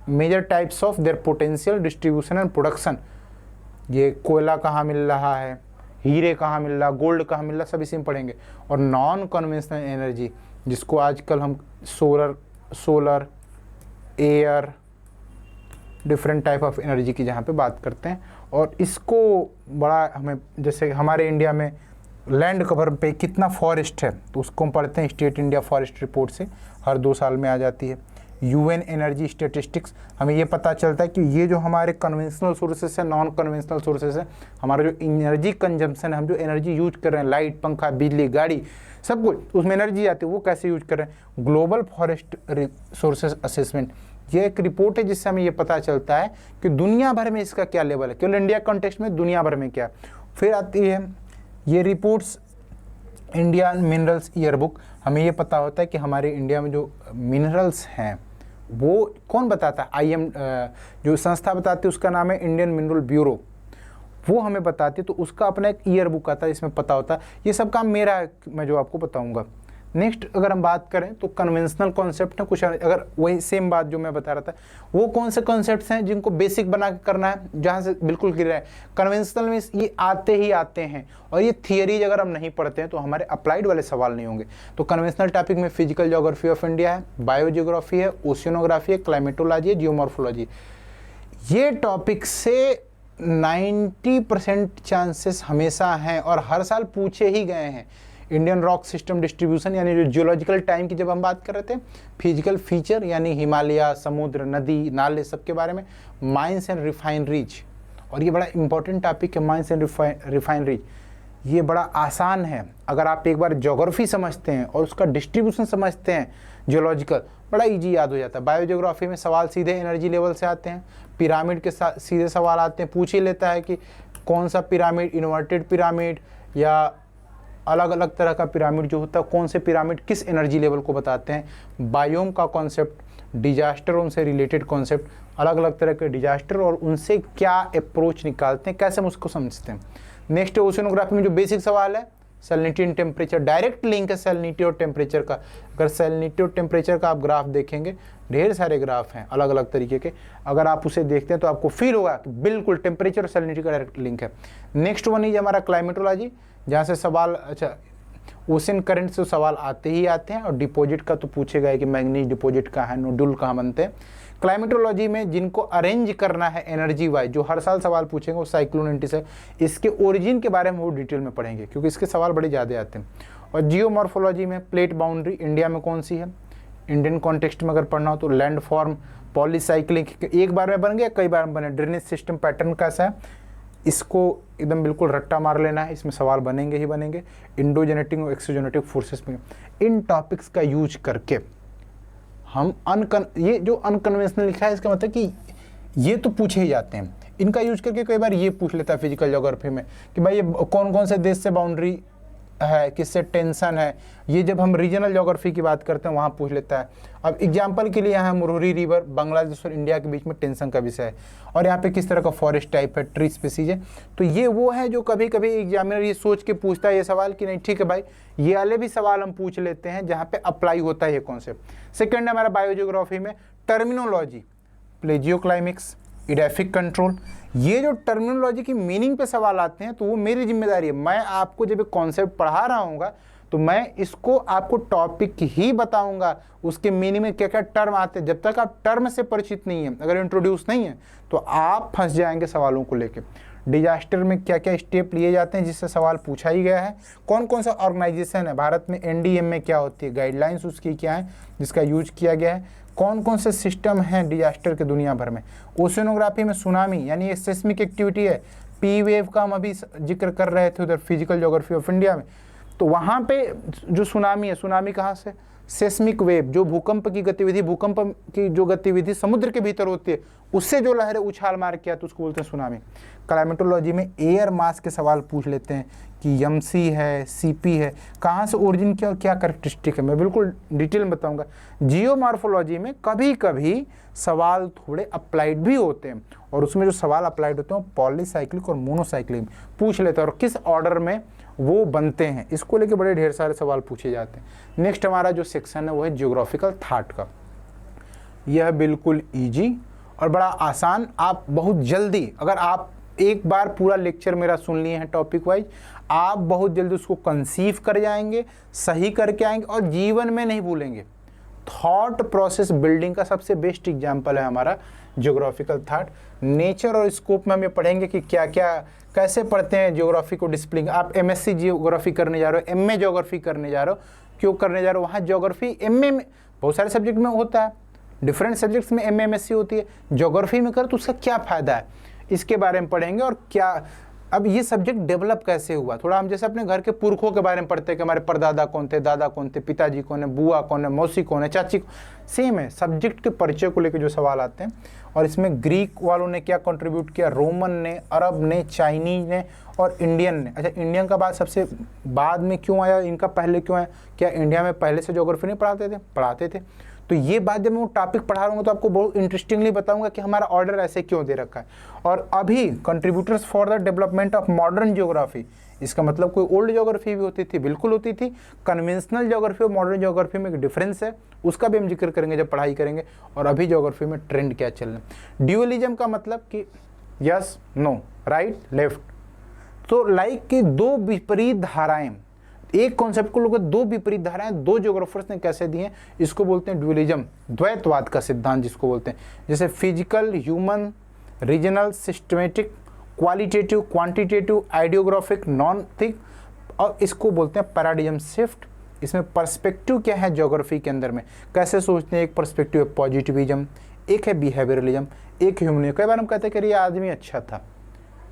major types of their potential distribution and production. ये कोयला कहाँ मिल रहा है, हीरे कहाँ मिल रहा, गोल्ड कहाँ मिल रहा, सब इसी में पढ़ेंगे. और नॉन कन्वेंशनल एनर्जी, जिसको आजकल हम solar air different type of energy की जहाँ पे बात करते हैं. और इसको बड़ा हमें, जैसे हमारे इंडिया में लैंड कवर पे कितना फॉरेस्ट है, तो उसको हम पढ़ते हैं स्टेट इंडिया फॉरेस्ट रिपोर्ट से, हर 2 साल में आ जाती है. UN एनर्जी स्टेटिस्टिक्स, हमें ये पता चलता है कि ये जो हमारे कन्वेंशनल सोर्सेस है, नॉन कन्वेंशनल सोर्सेस है, हमारा जो एनर्जी कंजम्पशन है, हम जो एनर्जी यूज कर रहे हैं, लाइट, पंखा, बिजली, गाड़ी, सब कुछ उसमें एनर्जी आती है, वो कैसे यूज कर रहे हैं. ग्लोबल फॉरेस्ट रिसोर्सेज असेसमेंट, ये एक रिपोर्ट है जिससे हमें ये पता चलता है कि दुनिया भर में इसका क्या लेवल है, केवल इंडिया कॉन्टेक्स्ट में, दुनिया भर में क्या. फिर आती है ये रिपोर्ट्स, इंडिया मिनरल्स ईयरबुक, हमें ये पता होता है कि हमारे इंडिया में जो मिनरल्स हैं वो कौन बताता है, IM जो संस्था बताती है उसका नाम है इंडियन मिनरल ब्यूरो, वो हमें बताती है, तो उसका अपना एक ईयर बुक आता है इसमें पता होता है. ये सब काम मेरा है, मैं जो आपको बताऊंगा. नेक्स्ट अगर हम बात करें तो कन्वेंशनल कॉन्सेप्ट है कुछ, अगर वही सेम बात जो मैं बता रहा था, वो कौन से कॉन्सेप्ट्स हैं जिनको बेसिक बना के करना है, जहाँ से बिल्कुल क्लियर है. कन्वेंशनल में ये आते ही आते हैं, और ये थियरीज अगर हम नहीं पढ़ते हैं तो हमारे अप्लाइड वाले सवाल नहीं होंगे. तो कन्वेंशनल टॉपिक में फिजिकल ज्योग्राफी ऑफ इंडिया है, बायोजियोग्राफी है, ओशियनोग्राफी है, क्लाइमेटोलॉजी है, जियोमॉर्फोलॉजी. ये टॉपिक से 90% चांसेस हमेशा हैं और हर साल पूछे ही गए हैं. इंडियन रॉक सिस्टम डिस्ट्रीब्यूशन, यानी जो जियोलॉजिकल टाइम की जब हम बात कर रहे थे, फिजिकल फीचर यानी हिमालय, समुद्र, नदी, नाले, सबके बारे में. माइंस एंड रिफाइनरीज, और ये बड़ा इंपॉर्टेंट टॉपिक है, माइंस एंड रिफाइनरीज. ये बड़ा आसान है। अगर आप एक बार ज्योग्राफी समझते हैं और उसका डिस्ट्रीब्यूशन समझते हैं जियोलॉजिकल, बड़ा इजी याद हो जाता है। बायोजियोग्राफी में सवाल सीधे एनर्जी लेवल से आते हैं, पिरामिड के साथ सीधे सवाल आते हैं, पूछ ही लेता है कि कौन सा पिरामिड, इन्वर्टेड पिरामिड या अलग अलग तरह का पिरामिड जो होता है, कौन से पिरामिड किस एनर्जी लेवल को बताते हैं। बायोम का कॉन्सेप्ट, डिजास्टर उनसे रिलेटेड कॉन्सेप्ट, अलग अलग तरह के डिजास्टर और उनसे क्या अप्रोच निकालते हैं, कैसे हम उसको समझते हैं। नेक्स्ट ओशिनोग्राफी में जो बेसिक सवाल है, salinity and temperature, direct link है सैलिनिटी और टेम्परेचर का। अगर सैलिनिटी और टेम्परेचर का आप ग्राफ देखेंगे, ढेर सारे ग्राफ हैं अलग अलग तरीके के, अगर आप उसे देखते हैं तो आपको फील होगा कि बिल्कुल टेम्परेचर और सैलिनिटी का डायरेक्ट लिंक है। नेक्स्ट वन इज हमारा क्लाइमेटोलॉजी, जहाँ से सवाल, अच्छा ओशन करंट से सवाल आते ही आते हैं, और डिपॉजिट का तो पूछेगा है कि मैग्नीज डिपॉजिट कहाँ है, नोड्यूल कहाँ बनते हैं। क्लाइमेटोलॉजी में जिनको अरेंज करना है एनर्जी वाइज, जो हर साल सवाल पूछेंगे वो साइक्लोन एंटीस है, इसके ओरिजिन के बारे में वो डिटेल में पढ़ेंगे क्योंकि इसके सवाल बड़े ज़्यादा आते हैं। और जियोमॉर्फोलॉजी में प्लेट बाउंड्री इंडिया में कौन सी है, इंडियन कॉन्टेक्स्ट में अगर पढ़ना हो तो लैंड फॉर्म, पॉलीसाइक्लिंग, एक बार में बन गया कई बार में बने, ड्रेनेज सिस्टम पैटर्न कैसा है, इसको एकदम बिल्कुल रट्टा मार लेना है, इसमें सवाल बनेंगे ही बनेंगे। इंडोजेनेटिक और एक्सोजेनेटिक फोर्सेस में इन टॉपिक्स का यूज करके हम ये जो अनकन्वेंशनल लिखा है इसका मतलब कि ये तो पूछे ही जाते हैं, इनका यूज करके कई बार ये पूछ लेता है फिजिकल ज्योग्राफी में कि भाई ये कौन कौन से देश से बाउंड्री है, किससे टेंशन है, ये जब हम रीजनल ज्योग्राफी की बात करते हैं वहाँ पूछ लेता है। अब एग्जांपल के लिए यहाँ मुरहुरी रिवर बांग्लादेश और इंडिया के बीच में टेंशन का विषय है, और यहाँ पे किस तरह का फॉरेस्ट टाइप है, ट्री स्पीसीज है। तो ये वो है जो कभी कभी एग्जामिनर ये सोच के पूछता है ये सवाल कि नहीं ठीक है भाई, ये वाले भी सवाल हम पूछ लेते हैं जहाँ पे अप्लाई होता है ये कॉन्सेप्ट। सेकेंड हमारा बायोजियोग्राफी में टर्मिनोलॉजी, प्लेजियोक्लाइमिक्स, इडेफिक कंट्रोल, ये जो टर्मिनोलॉजी की मीनिंग पे सवाल आते हैं तो वो मेरी जिम्मेदारी है। मैं आपको जब एक कॉन्सेप्ट पढ़ा रहा हूँगा तो मैं इसको आपको टॉपिक ही बताऊंगा, उसके मीनिंग में क्या क्या टर्म आते हैं। जब तक आप टर्म से परिचित नहीं हैं, अगर इंट्रोड्यूस नहीं है तो आप फंस जाएंगे सवालों को लेके। डिजास्टर में क्या क्या स्टेप लिए जाते हैं जिससे सवाल पूछा ही गया है, कौन कौन सा ऑर्गेनाइजेशन है भारत में, एनडीएम में क्या होती है, गाइडलाइंस उसकी क्या है जिसका यूज किया गया है, कौन कौन से सिस्टम हैं डिजास्टर के दुनिया भर में। ओशिनोग्राफी में सुनामी यानी ये सेस्मिक एक्टिविटी है, पी वेव का हम अभी जिक्र कर रहे थे उधर फिजिकल ज्योग्राफी ऑफ इंडिया में, तो वहाँ पे जो सुनामी है, सुनामी कहाँ से, सेस्मिक वेव, जो भूकंप की गतिविधि, भूकंप की जो गतिविधि समुद्र के भीतर होती है उससे जो लहरें उछाल मार किया तो उसको बोलते हैं सुनामी। क्लाइमेटोलॉजी में एयर मास के सवाल पूछ लेते हैं कि यमसी है, सीपी है, कहाँ से ओरिजिन किया और क्या कैरेक्टरिस्टिक है, मैं बिल्कुल डिटेल में बताऊंगा। जियोमॉर्फोलॉजी में कभी कभी सवाल थोड़े अप्लाइड भी होते हैं, और उसमें जो सवाल अप्लाइड होते हैं वो पॉलीसाइक्लिक और मोनोसाइक्लिक पूछ लेते हैं और किस ऑर्डर में वो बनते हैं, इसको लेके बड़े ढेर सारे सवाल पूछे जाते हैं। नेक्स्ट हमारा जो सेक्शन है वो है जियोग्राफिकल थॉट का। यह बिल्कुल इजी और बड़ा आसान, आप बहुत जल्दी, अगर आप एक बार पूरा लेक्चर मेरा सुन लिए हैं टॉपिक वाइज, आप बहुत जल्दी उसको कंसीव कर जाएंगे, सही करके आएंगे और जीवन में नहीं भूलेंगे। थॉट प्रोसेस बिल्डिंग का सबसे बेस्ट एग्जाम्पल है हमारा जियोग्राफिकल थॉट। नेचर और स्कोप में हम ये पढ़ेंगे कि क्या क्या कैसे पढ़ते हैं ज्योग्राफी को डिसिप्लिन। आप एमएससी जियोग्राफी करने जा रहे हो, एमए ज्योग्राफी करने जा रहे हो, क्यों करने जा रहे हो, वहाँ ज्योग्राफी एमए में बहुत सारे सब्जेक्ट में होता है, डिफरेंट सब्जेक्ट्स में एमए एमएससी होती है, ज्योग्राफी में कर तो उसका क्या फ़ायदा है, इसके बारे में पढ़ेंगे। और क्या अब ये सब्जेक्ट डेवलप कैसे हुआ, थोड़ा हम जैसे अपने घर के पुरखों के बारे में पढ़ते हैं कि हमारे परदादा कौन थे, दादा कौन थे, पिताजी कौन है, बुआ कौन है, मौसी कौन है, चाची कौन, सेम है सब्जेक्ट के परिचय को लेकर जो सवाल आते हैं। और इसमें ग्रीक वालों ने क्या कंट्रीब्यूट किया, रोमन ने, अरब ने, चाइनीज ने और इंडियन ने। अच्छा, इंडियन का बात सबसे बाद में क्यों आया, इनका पहले क्यों आया, क्या इंडिया में पहले से ज्योग्राफी नहीं पढ़ाते थे, पढ़ाते थे। तो ये बात जब मैं वो टॉपिक पढ़ा रहा हूँ तो आपको बहुत इंटरेस्टिंगली बताऊंगा कि हमारा ऑर्डर ऐसे क्यों दे रखा है। और अभी contributors for the development of modern geography, इसका मतलब कोई ओल्ड ज्योग्राफी भी होती थी, बिल्कुल होती थी। कन्वेंशनल ज्योग्राफी और मॉडर्न ज्योग्राफी में एक डिफरेंस है, उसका भी हम जिक्र करेंगे जब पढ़ाई करेंगे। और अभी ज्योग्राफी में ट्रेंड क्या चल रहा है। ड्यूअलिज्म का मतलब कि यस नो, राइट लेफ्ट, तो लाइक कि दो विपरीत धाराएं, एक कॉन्सेप्ट को लोग दो विपरीत धाराएं दो ज्योग्राफर्स ने कैसे दी हैं, इसको बोलते हैं ड्यूअलिज्म, द्वैतवाद का सिद्धांत जिसको बोलते हैं। जैसे physical, human, regional, systematic, qualitative, quantitative, idiographic, non thick, और इसको बोलते हैं पैराडिज्म शिफ्ट। इसमें पर्सपेक्टिव क्या है ज्योग्राफी के अंदर में, कैसे सोचते हैं, एक पर्सपेक्टिव है पॉजिटिविज्म, एक है बिहेवियरलिज्म, एक ह्यूमनिज्म। कई बार हम कहते हैं कि ये आदमी अच्छा था,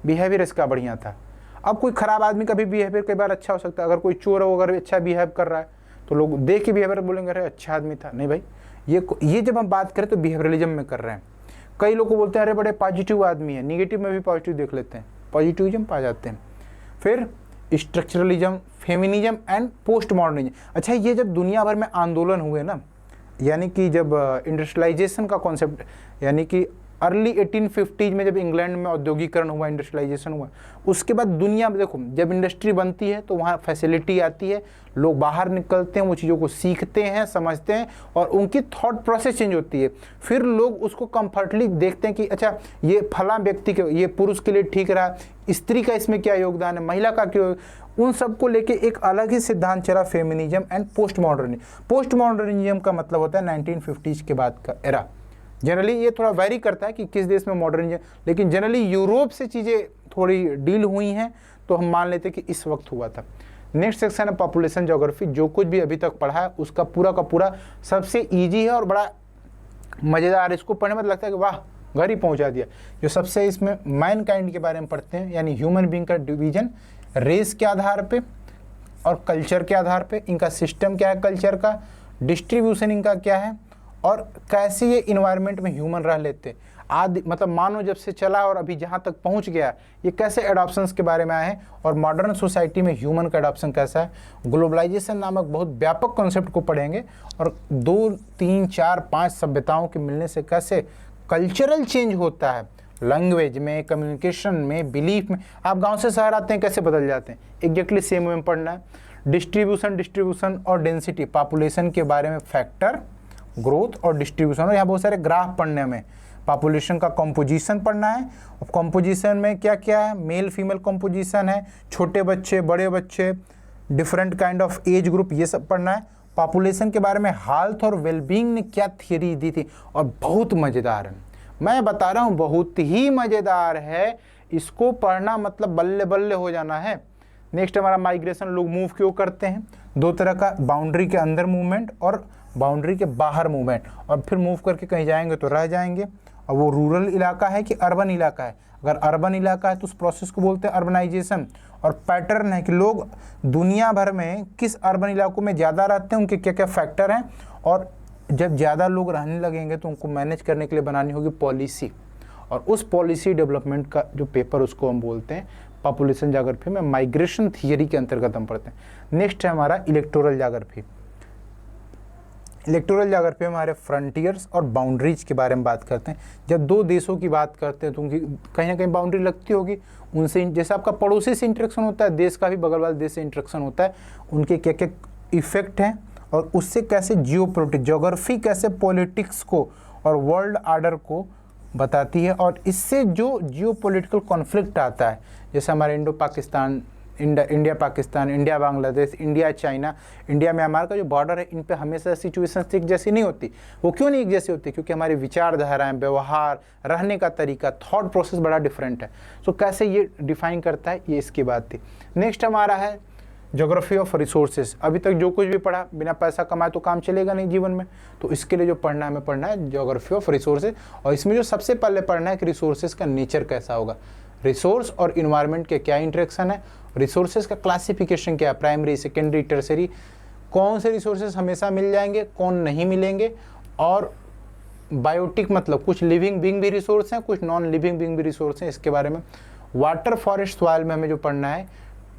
बिहेवियर इसका बढ़िया था। अब कोई ख़राब आदमी का भी बिहेवियर कई बार अच्छा हो सकता है। अगर कोई चोर हो अगर अच्छा बिहेव कर रहा है तो लोग देख के बिहेवियर बोलेंगे अरे अच्छा आदमी था। नहीं भाई, ये जब हम बात करें तो बिहेवियरलिज्म में कर रहे हैं। कई लोग को बोलते हैं अरे बड़े पॉजिटिव आदमी है, निगेटिव में भी पॉजिटिव देख लेते हैं, पॉजिटिविज्म पा जाते हैं। फिर structuralism, feminism and post modernism. अच्छा, ये जब दुनिया भर में आंदोलन हुए ना, यानी कि जब इंडस्ट्रियलाइजेशन का कॉन्सेप्ट, यानी कि अर्ली 1850 में जब इंग्लैंड में औद्योगिकरण हुआ, इंडस्ट्रियलाइजेशन हुआ, उसके बाद दुनिया में देखो जब इंडस्ट्री बनती है तो वहाँ फैसिलिटी आती है, लोग बाहर निकलते हैं, वो चीज़ों को सीखते हैं, समझते हैं और उनकी थॉट प्रोसेस चेंज होती है। फिर लोग उसको कंफर्टली देखते हैं कि अच्छा ये फला व्यक्ति के, ये पुरुष के लिए ठीक रहा, स्त्री का इसमें क्या योगदान है, महिला का क्यों, उन सबको लेके एक अलग ही सिद्धांत चला, feminism and post modernism. Post modernism का मतलब होता है 1950 के बाद का एरा। जनरली ये थोड़ा वैरी करता है कि किस देश में मॉडर्निज्म, लेकिन जनरली यूरोप से चीज़ें थोड़ी डील हुई हैं तो हम मान लेते हैं कि इस वक्त हुआ था। नेक्स्ट सेक्शन है पॉपुलेशन ज्योग्राफी। जो कुछ भी अभी तक पढ़ा है उसका पूरा का पूरा सबसे ईजी है और बड़ा मज़ेदार। इसको पढ़ने में लगता है कि वाह घर ही पहुंचा दिया। जो सबसे इसमें मैन काइंड के बारे में पढ़ते हैं, यानी ह्यूमन बींग का डिवीजन रेस के आधार पे और कल्चर के आधार पे, इनका सिस्टम क्या है कल्चर का, डिस्ट्रीब्यूशन इनका क्या है और कैसे ये इन्वायरमेंट में ह्यूमन रह लेते आदि, मतलब मानो जब से चला और अभी जहाँ तक पहुँच गया, ये कैसे एडॉप्शंस के बारे में आए हैं और मॉडर्न सोसाइटी में ह्यूमन का एडॉप्शन कैसा है। ग्लोबलाइजेशन नामक बहुत व्यापक कॉन्सेप्ट को पढ़ेंगे और 2, 3, 4, 5 सभ्यताओं के मिलने से कैसे कल्चरल चेंज होता है, लैंग्वेज में, कम्युनिकेशन में, बिलीफ में। आप गाँव से शहर आते हैं कैसे बदल जाते हैं, एग्जैक्टली सेम में पढ़ना है। डिस्ट्रीब्यूशन और डेंसिटी, पॉपुलेशन के बारे में फैक्टर, ग्रोथ और डिस्ट्रीब्यूशन, और यहाँ बहुत सारे ग्राफ पढ़ने में। पॉपुलेशन का कंपोजिशन पढ़ना है, और कंपोजिशन में क्या क्या है, मेल फीमेल कंपोजिशन है, छोटे बच्चे, बड़े बच्चे, different kind of age group, ये सब पढ़ना है। पॉपुलेशन के बारे में हेल्थ और वेलबींग ने क्या थियरी दी थी, और बहुत मज़ेदार है, मैं बता रहा हूँ बहुत ही मज़ेदार है। इसको पढ़ना मतलब बल्ले बल्ले हो जाना है। नेक्स्ट हमारा माइग्रेशन, लोग मूव क्यों करते हैं, 2 तरह का, बाउंड्री के अंदर मूवमेंट और बाउंड्री के बाहर मूवमेंट, और फिर मूव करके कहीं जाएंगे तो रह जाएंगे। और वो रूरल इलाका है कि अर्बन इलाका है, अगर अर्बन इलाका है तो उस प्रोसेस को बोलते हैं अर्बनाइजेशन। और पैटर्न है कि लोग दुनिया भर में किस अर्बन इलाकों में ज़्यादा रहते हैं, उनके क्या क्या फैक्टर हैं, और जब ज़्यादा लोग रहने लगेंगे तो उनको मैनेज करने के लिए बनानी होगी पॉलिसी, और उस पॉलिसी डेवलपमेंट का जो पेपर उसको हम बोलते हैं पॉपुलेशन ज्योग्राफी में माइग्रेशन थियरी के अंतर्गत हम पढ़ते हैं। नेक्स्ट है हमारा इलेक्टोरल ज्योग्राफी। इलेक्टोरल ज्योग्राफी में हमारे फ्रंटियर्स और बाउंड्रीज के बारे में बात करते हैं। जब 2 देशों की बात करते हैं तो उनकी कहीं ना कहीं बाउंड्री लगती होगी, उनसे जैसे आपका पड़ोसी से इंटरेक्शन होता है, देश का भी बगल वाले देश से इंटरेक्शन होता है, उनके क्या क्या इफेक्ट हैं और उससे कैसे जियोपॉलिटिक्स, ज्योग्राफी कैसे पॉलिटिक्स को और वर्ल्ड आर्डर को बताती है, और इससे जो जियोपॉलिटिकल कॉन्फ्लिक्ट आता है, जैसे हमारे Indo Pakistan, India Pakistan, India Bangladesh, India China, India Myanmar का जो बॉर्डर है, इन पे हमेशा सिचुएशन एक जैसी नहीं होती। वो क्यों नहीं एक जैसी होती, क्योंकि हमारी विचारधाराएं, व्यवहार, रहने का तरीका, थॉट प्रोसेस बड़ा डिफरेंट है। सो कैसे ये डिफाइन करता है, ये इसकी बात थी। नेक्स्ट हमारा है ज्योग्राफी ऑफ रिसोर्सेज। अभी तक जो कुछ भी पढ़ा, बिना पैसा कमाए तो काम चलेगा नहीं जीवन में, तो इसके लिए जो पढ़ना है, हमें पढ़ना है ज्योग्राफी ऑफ रिसोर्सेज। और इसमें जो सबसे पहले पढ़ना है कि रिसोर्सेज का नेचर कैसा होगा, रिसोर्स और इन्वायरमेंट के क्या इंटरेक्शन है, रिसोर्सेज का क्लासिफिकेशन क्या है, प्राइमरी, सेकेंडरी, टर्सरी, कौन से रिसोर्सेज हमेशा मिल जाएंगे, कौन नहीं मिलेंगे, और बायोटिक मतलब कुछ लिविंग बीइंग भी रिसोर्स हैं, कुछ नॉन लिविंग बीइंग भी रिसोर्स हैं, इसके बारे में। वाटर, फॉरेस्ट, सॉइल में हमें जो पढ़ना है,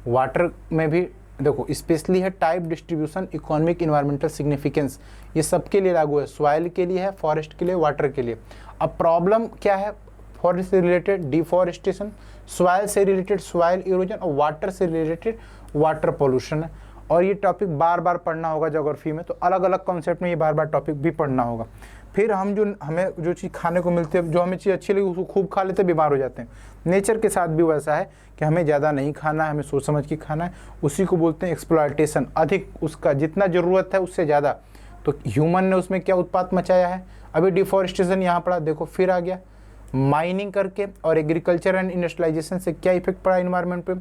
वाटर में भी देखो स्पेशली है type, distribution, economic, environmental significance, ये सबके लिए लागू है, सॉइल के लिए है, फॉरेस्ट के लिए, वाटर के लिए। अब प्रॉब्लम क्या है, फॉरेस्ट से रिलेटेड डिफॉरेस्टेशन, सॉइल से रिलेटेड सॉइल इरोजन, और वाटर से रिलेटेड वाटर पोल्यूशन है। और ये टॉपिक बार बार पढ़ना होगा ज्योग्राफी में, तो अलग अलग कॉन्सेप्ट में ये बार बार टॉपिक भी पढ़ना होगा। फिर हमें जो चीज़ खाने को मिलती है, जो हमें चीज़ अच्छी लगी उसको खूब खा लेते, बीमार हो जाते हैं। नेचर के साथ भी वैसा है कि हमें ज़्यादा नहीं खाना है, हमें सोच समझ के खाना है, उसी को बोलते हैं एक्सप्लॉयटेशन, अधिक, उसका जितना ज़रूरत है उससे ज़्यादा। तो ह्यूमन ने उसमें क्या उत्पात मचाया है, अभी डिफॉरेस्टेशन यहाँ पड़ा, देखो फिर आ गया, माइनिंग करके, और एग्रीकल्चर एंड इंडस्ट्रियलाइजेशन से क्या इफेक्ट पड़ा इन्वायरमेंट पे,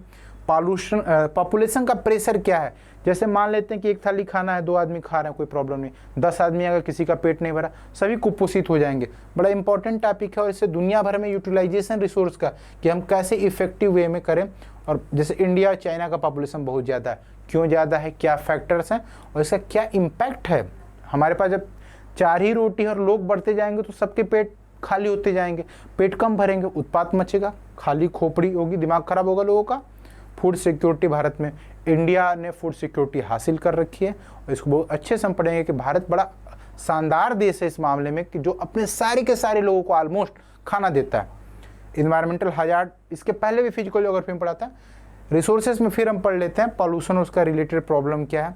पॉल्यूशन, पॉपुलेशन का प्रेशर क्या है, जैसे मान लेते हैं कि एक थाली खाना है, 2 आदमी खा रहे हैं, कोई प्रॉब्लम नहीं, 10 आदमी अगर किसी का पेट नहीं भरा, सभी कुपोषित हो जाएंगे। बड़ा इंपॉर्टेंट टॉपिक है और इससे दुनिया भर में यूटिलाइजेशन रिसोर्स का कि हम कैसे इफेक्टिव वे में करें। और जैसे इंडिया और चाइना का पॉपुलेशन बहुत ज़्यादा है, क्यों ज़्यादा है, क्या फैक्टर्स हैं और इसका क्या इम्पैक्ट है। हमारे पास जब 4 ही रोटी और लोग बढ़ते जाएंगे तो सबके पेट खाली होते जाएंगे, पेट कम भरेंगे, उत्पात मचेगा, खाली खोपड़ी होगी, दिमाग खराब होगा लोगों का। फूड सिक्योरिटी भारत में, इंडिया ने फूड सिक्योरिटी हासिल कर रखी है और इसको बहुत अच्छे से हम पढ़ेंगे कि भारत बड़ा शानदार देश है इस मामले में कि जो अपने सारे के सारे लोगों को ऑलमोस्ट खाना देता है। इन्वायरमेंटल हजार्ड इसके पहले भी फिजिकल ज्योग्राफी में पढ़ा था। रिसोर्सेज में फिर हम पढ़ लेते हैं पॉल्यूशन, उसका रिलेटेड प्रॉब्लम क्या है,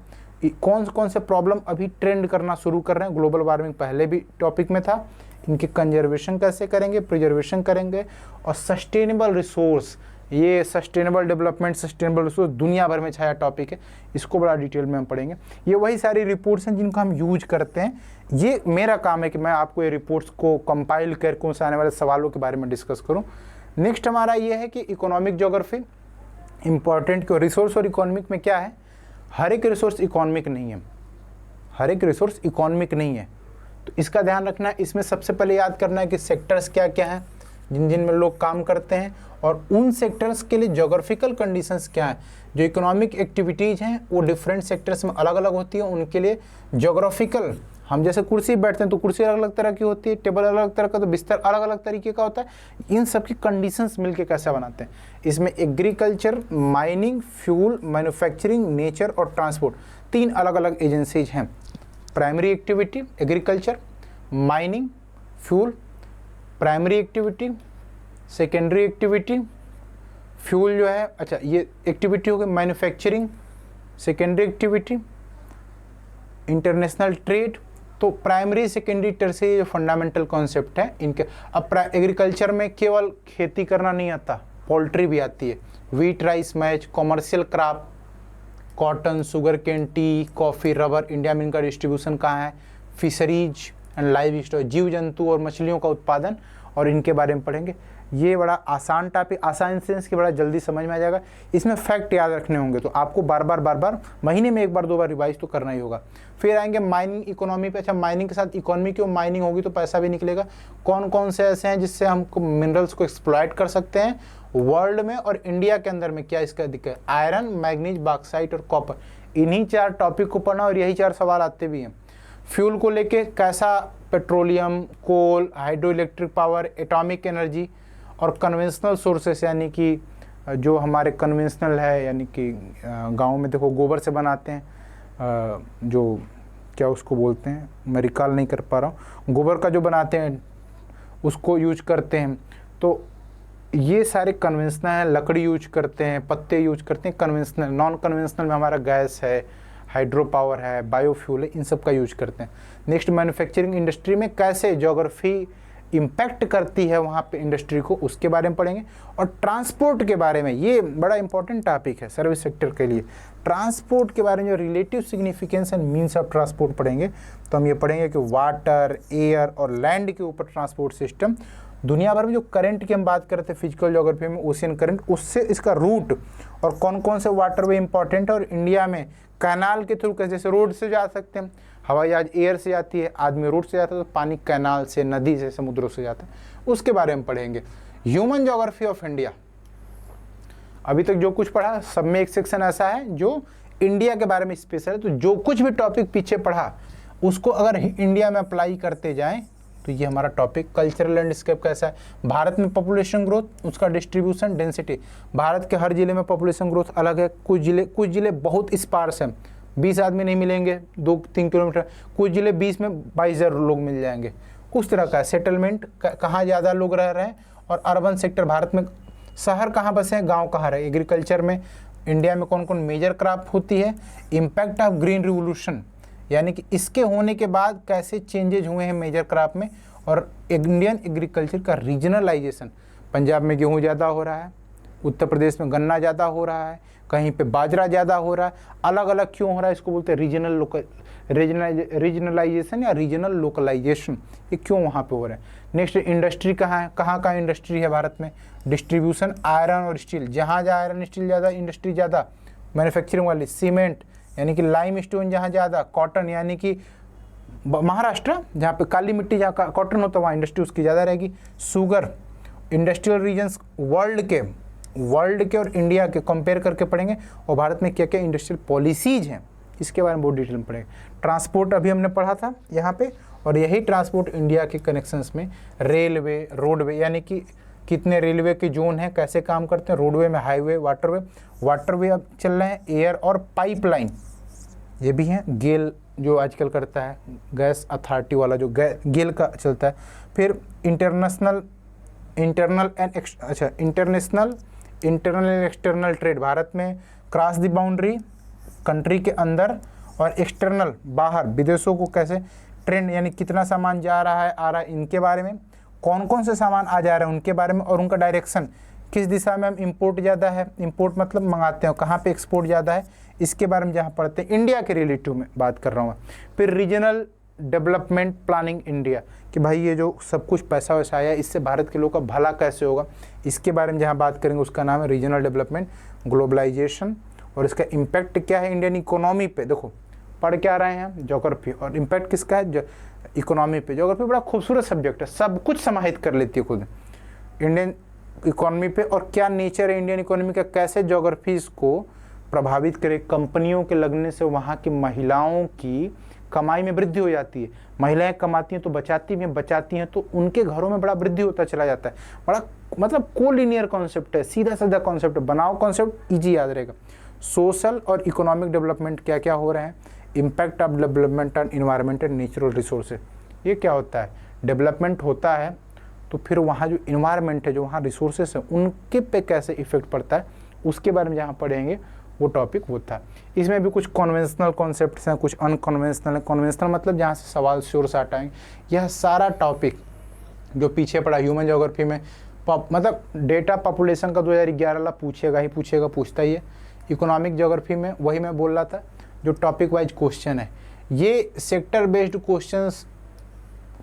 कौन कौन से प्रॉब्लम अभी ट्रेंड करना शुरू कर रहे हैं। ग्लोबल वार्मिंग पहले भी टॉपिक में था, इनकी कंजर्वेशन कैसे करेंगे, प्रिजर्वेशन करेंगे। और सस्टेनेबल रिसोर्स, ये सस्टेनेबल डेवलपमेंट, सस्टेनेबल रिसोर्स दुनिया भर में छाया टॉपिक है, इसको बड़ा डिटेल में हम पढ़ेंगे। ये वही सारी रिपोर्ट्स हैं जिनको हम यूज करते हैं। ये मेरा काम है कि मैं आपको ये रिपोर्ट्स को कंपाइल करके उनसे आने वाले सवालों के बारे में डिस्कस करूँ। नेक्स्ट हमारा ये है कि इकोनॉमिक ज्योग्राफी इंपॉर्टेंट क्यों। रिसोर्स और इकोनॉमिक में क्या है, हर एक रिसोर्स इकोनॉमिक नहीं है, हर एक रिसोर्स इकोनॉमिक नहीं है, तो इसका ध्यान रखना है। इसमें सबसे पहले याद करना है कि सेक्टर्स क्या क्या हैं जिन जिन में लोग काम करते हैं और उन सेक्टर्स के लिए ज्योग्राफिकल कंडीशंस क्या हैं। जो इकोनॉमिक एक्टिविटीज़ हैं वो डिफरेंट सेक्टर्स में अलग अलग होती है, उनके लिए ज्योग्राफिकल, हम जैसे कुर्सी बैठते हैं तो कुर्सी अलग अलग तरह की होती है, टेबल अलग अलग तरह का, तो बिस्तर अलग अलग तरीके का होता है। इन सब की कंडीशंस मिलके कैसे बनाते हैं। इसमें agriculture, mining, fuel, manufacturing, nature और ट्रांसपोर्ट, 3 अलग अलग एजेंसीज हैं। Primary activity agriculture, mining, fuel, primary activity, secondary activity, fuel जो है, अच्छा ये एक्टिविटी हो गई manufacturing, secondary activity, international trade. तो प्राइमरी, सेकेंडरी, टर्शियरी जो फंडामेंटल कॉन्सेप्ट है इनके। अब एग्रीकल्चर में केवल खेती करना नहीं आता, पोल्ट्री भी आती है, wheat, rice, maize, commercial crop, cotton, sugar cane, tea, coffee, rubber, India में इनका डिस्ट्रीब्यूशन कहाँ है, फिशरीज एंड लाइव स्टॉक, जीव जंतु और मछलियों का उत्पादन, और इनके बारे में पढ़ेंगे। ये बड़ा आसान टॉपिक, आसान सेंस की बड़ा जल्दी समझ में आ जाएगा। इसमें फैक्ट याद रखने होंगे तो आपको बार बार महीने में 1 बार 2 बार रिवाइज तो करना ही होगा। फिर आएंगे माइनिंग इकोनॉमी पे। अच्छा माइनिंग के साथ इकोनॉमी क्यों, माइनिंग होगी तो पैसा भी निकलेगा। कौन कौन से ऐसे हैं जिससे हमको मिनरल्स को एक्सप्लॉइट कर सकते हैं वर्ल्ड में और इंडिया के अंदर में, क्या इसका दिक्कत है, आयरन, मैग्नीज, बॉक्साइट और कॉपर। इन्हीं 4 टॉपिक को पढ़ना और यही 4 सवाल आते भी हैं। फ्यूल को लेके कैसा, petroleum, coal, hydro electric power, atomic energy और कन्वेंशनल सोर्सेस, यानी कि जो हमारे कन्वेंशनल है, यानी कि गांव में देखो गोबर से बनाते हैं, जो क्या उसको बोलते हैं, मैं रिकॉल नहीं कर पा रहा हूँ, गोबर का जो बनाते हैं उसको यूज करते हैं। तो ये सारे कन्वेंशनल हैं, लकड़ी यूज करते हैं, पत्ते यूज करते हैं कन्वेंशनल। नॉन कन्वेंशनल में हमारा गैस है, हाइड्रो पावर है, बायोफ्यूल है, इन सब का यूज करते हैं। नेक्स्ट मैन्युफैक्चरिंग इंडस्ट्री में कैसे ज्योग्राफी इम्पैक्ट करती है वहाँ पे इंडस्ट्री को, उसके बारे में पढ़ेंगे। और ट्रांसपोर्ट के बारे में, ये बड़ा इंपॉर्टेंट टॉपिक है सर्विस सेक्टर के लिए। ट्रांसपोर्ट के बारे में जो relative significance and means of transport पढ़ेंगे, तो हम ये पढ़ेंगे कि वाटर, एयर और लैंड के ऊपर ट्रांसपोर्ट सिस्टम दुनिया भर में जो करंट की हम बात करते हैं फिजिकल ज्योग्राफी में, ओशियन करंट, उससे इसका रूट और कौन कौन से वाटरवे इंपॉर्टेंट है, और इंडिया में कैनाल के थ्रू कैसे, जैसे रोड से जा सकते हैं, हवाई जहाज एयर से जाती है, आदमी रोड से जाता है, तो पानी कैनाल से, नदी से, समुद्रों से जाता है, उसके बारे में पढ़ेंगे। ह्यूमन ज्योग्राफी ऑफ इंडिया, अभी तक जो कुछ पढ़ा सब में एक सेक्शन ऐसा है जो इंडिया के बारे में स्पेशल है। तो जो कुछ भी टॉपिक पीछे पढ़ा उसको अगर इंडिया में अप्लाई करते जाएं तो ये हमारा टॉपिक। कल्चरल लैंडस्केप कैसा है, भारत में पॉपुलेशन ग्रोथ, उसका डिस्ट्रीब्यूशन, डेंसिटी। भारत के हर जिले में पॉपुलेशन ग्रोथ अलग है। कुछ जिले बहुत स्पार्स हैं, 20 आदमी नहीं मिलेंगे 2-3 किलोमीटर, कुछ जिले 20 में 22,000 लोग मिल जाएंगे, उस तरह का। सेटलमेंट कहाँ ज़्यादा लोग रह रहे हैं, और अर्बन सेक्टर भारत में शहर कहाँ बसे हैं, गाँव कहाँ रहे। एग्रीकल्चर में इंडिया में कौन कौन मेजर क्रॉप होती है। इम्पैक्ट ऑफ ग्रीन रिवोल्यूशन, यानी कि इसके होने के बाद कैसे चेंजेज हुए हैं मेजर क्रॉप में। और इंडियन एग्रीकल्चर का रीजनलाइजेशन, पंजाब में गेहूं ज़्यादा हो रहा है, उत्तर प्रदेश में गन्ना ज़्यादा हो रहा है, कहीं पे बाजरा ज़्यादा हो रहा है, अलग अलग क्यों हो रहा है, इसको बोलते हैं रीजनलाइजेशन या रीजनल लोकलाइजेशन। ये क्यों वहाँ पे हो रहा है। नेक्स्ट इंडस्ट्री कहाँ है, कहाँ इंडस्ट्री है भारत में। डिस्ट्रीब्यूशन, आयरन और स्टील, जहाँ आयरन स्टील ज़्यादा, इंडस्ट्री ज़्यादा। मैन्युफैक्चरिंग वाली सीमेंट, यानी कि लाइम स्टोन जहाँ ज़्यादा, कॉटन यानी कि महाराष्ट्र जहाँ पे काली मिट्टी जहाँ कॉटन होता है वहाँ इंडस्ट्री उसकी ज़्यादा रहेगी। शुगर, इंडस्ट्रियल रीजन्स वर्ल्ड के और इंडिया के कंपेयर करके पढ़ेंगे, और भारत में क्या क्या इंडस्ट्रियल पॉलिसीज हैं इसके बारे में बहुत डिटेल में पढ़ेंगे। ट्रांसपोर्ट अभी हमने पढ़ा था यहाँ पे, और यही ट्रांसपोर्ट इंडिया के कनेक्शंस में रेलवे, रोडवे, यानी कि कितने रेलवे के जोन हैं, कैसे काम करते हैं, रोडवे में, हाईवे, वाटरवे अब चल रहे हैं, एयर और पाइपलाइन ये भी हैं, गेल जो आजकल करता है, गैस अथॉरिटी वाला जो गेल का चलता है। फिर internal and external trade, Bharat में क्रॉस द बाउंड्री कंट्री के अंदर और एक्सटर्नल बाहर विदेशों को कैसे ट्रेंड, यानी कितना सामान जा रहा है आ रहा है, इनके बारे में, कौन कौन से सामान आ जा रहे हैं उनके बारे में, और उनका डायरेक्शन, किस दिशा में हम इंपोर्ट ज़्यादा है, इंपोर्ट मतलब मंगाते हैं, कहाँ पे एक्सपोर्ट ज़्यादा है, इसके बारे में जहाँ पढ़ते हैं। इंडिया के रिलेटिव में बात कर रहा हूँ। फिर रीजनल डेवलपमेंट प्लानिंग इंडिया, कि भाई ये जो सब कुछ पैसा वैसा आया इससे भारत के लोगों का भला कैसे होगा, इसके बारे में जहाँ बात करेंगे उसका नाम है रीजनल डेवलपमेंट। ग्लोबलाइजेशन और इसका इम्पैक्ट क्या है इंडियन इकोनॉमी पे, देखो पढ़ क्या रहे हैं, ज्योग्राफी, और इम्पैक्ट किसका है इकोनॉमी पे। ज्योग्राफी बड़ा खूबसूरत सब्जेक्ट है, सब कुछ समाहित कर लेती है खुद इंडियन इकोनॉमी पे, और क्या नेचर है इंडियन इकोनॉमी का, कैसे ज्योग्राफी इसको प्रभावित करे। कंपनियों के लगने से वहाँ की महिलाओं की कमाई में वृद्धि हो जाती है, महिलाएं कमाती हैं तो बचाती हैं तो उनके घरों में बड़ा वृद्धि होता चला जाता है। बड़ा मतलब कोलिनियर कॉन्सेप्ट है, सीधा साधा कॉन्सेप्ट, बनाओ कॉन्सेप्ट ईजी याद रहेगा। सोशल और इकोनॉमिक डेवलपमेंट क्या क्या हो रहे हैं, impact of development on environment and natural resources, ये क्या होता है, डेवलपमेंट होता है तो फिर वहाँ जो इन्वायरमेंट है, जो वहाँ रिसोर्सेज है उनके पे कैसे इफेक्ट पड़ता है, उसके बारे में जहाँ पढ़ेंगे वो टॉपिक होता है। इसमें भी कुछ कॉन्वेंशनल कॉन्सेप्ट्स हैं, कुछ अनकॉन्वेंशनल है। कॉन्वेंशनल मतलब जहाँ से सवाल शोर साट आएंगे। यह सारा टॉपिक जो पीछे पड़ा ह्यूमन ज्योग्राफी में, मतलब डेटा पॉपुलेशन का 2011 वाला पूछेगा, पूछता ही है। इकोनॉमिक ज्योग्राफी में वही मैं बोल रहा था जो टॉपिक वाइज क्वेश्चन है, ये सेक्टर बेस्ड क्वेश्चंस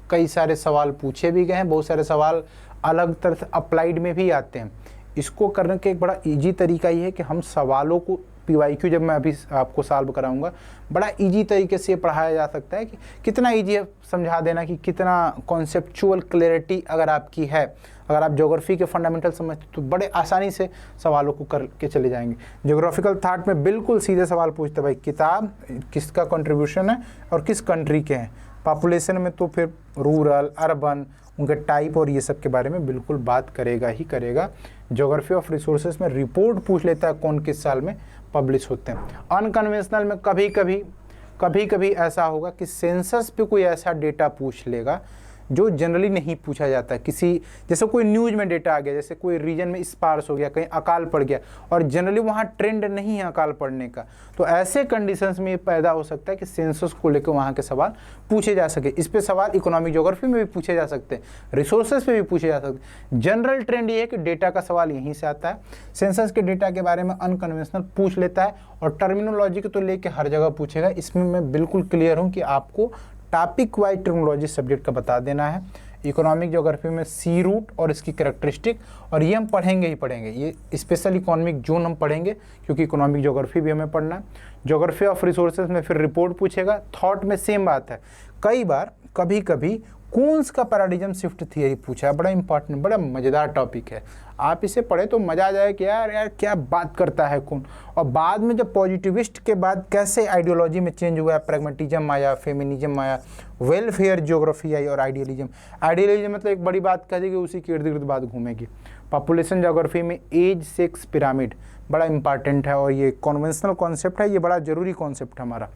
कई सारे सवाल पूछे भी गए हैं, बहुत सारे सवाल अलग तरह से अप्लाइड में भी आते हैं। इसको करने के एक बड़ा इजी तरीका ये है कि हम सवालों को PYQ जब मैं अभी आपको सॉल्व कराऊंगा बड़ा इजी तरीके से पढ़ाया जा सकता है। कि कितना इजी है समझा देना, कि कितना कॉन्सेप्चुअल क्लैरिटी अगर आपकी है, अगर आप ज्योग्राफी के फंडामेंटल समझते तो बड़े आसानी से सवालों को करके चले जाएंगे। ज्योग्राफिकल थॉट में बिल्कुल सीधे सवाल पूछते भाई किताब किसका कंट्रीब्यूशन है और किस कंट्री के हैं। पॉपुलेशन में तो फिर रूरल, अर्बन, उनके टाइप और ये सब के बारे में बिल्कुल बात करेगा ही करेगा। ज्योग्राफी ऑफ रिसोर्सेज में रिपोर्ट पूछ लेता है कौन किस साल में पब्लिश होते हैं। अनकन्वेंशनल में कभी कभी ऐसा होगा कि सेंसस पे कोई ऐसा डेटा पूछ लेगा जो जनरली नहीं पूछा जाता है। किसी जैसे कोई न्यूज़ में डेटा आ गया, जैसे कोई रीजन में स्पार्स हो गया, कहीं अकाल पड़ गया और जनरली वहाँ ट्रेंड नहीं है अकाल पड़ने का, तो ऐसे कंडीशंस में ये पैदा हो सकता है कि सेंसस को लेकर वहाँ के सवाल पूछे जा सके। इस पे सवाल इकोनॉमिक ज्योग्राफी में भी पूछे जा सकते हैं, रिसोर्सेज पे भी पूछे जा सकते हैं। जनरल ट्रेंड ये है कि डेटा का सवाल यहीं से आता है। सेंसस के डेटा के बारे में अनकन्वेंशनल पूछ लेता है और टर्मिनोलॉजी को तो लेके हर जगह पूछेगा। इसमें मैं बिल्कुल क्लियर हूँ कि आपको टॉपिक वाइज टर्मिनोलॉजी सब्जेक्ट का बता देना है। इकोनॉमिक ज्योग्राफी में सी रूट और इसकी कैरेक्टरिस्टिक, और ये हम पढ़ेंगे ही पढ़ेंगे। ये स्पेशल इकोनॉमिक जोन हम पढ़ेंगे क्योंकि इकोनॉमिक ज्योग्राफी भी हमें पढ़ना है। ज्योग्राफी ऑफ रिसोर्सेज में फिर रिपोर्ट पूछेगा। थॉट में सेम बात है, कई बार कभी कून्स का पैराडिज्म शिफ्ट थियरी पूछा है, बड़ा इंपॉर्टेंट, बड़ा मज़ेदार टॉपिक है। आप इसे पढ़े तो मज़ा आ जाए कि यार क्या बात करता है कौन। और बाद में जब पॉजिटिविस्ट के बाद कैसे आइडियोलॉजी में चेंज हुआ है, प्रैग्मेटिज्म आया, फेमिनिज्म आया, वेलफेयर ज्योग्राफी आई और आइडियलिज्म मतलब एक बड़ी बात कह दी कि उसी के इर्द गिर्द बात घूमेगी। पॉपुलेशन ज्योग्राफी में एज सेक्स पिरामिड बड़ा इंपॉर्टेंट है और ये कॉन्वेंशनल कॉन्सेप्ट है, ये बड़ा ज़रूरी कॉन्सेप्ट है हमारा।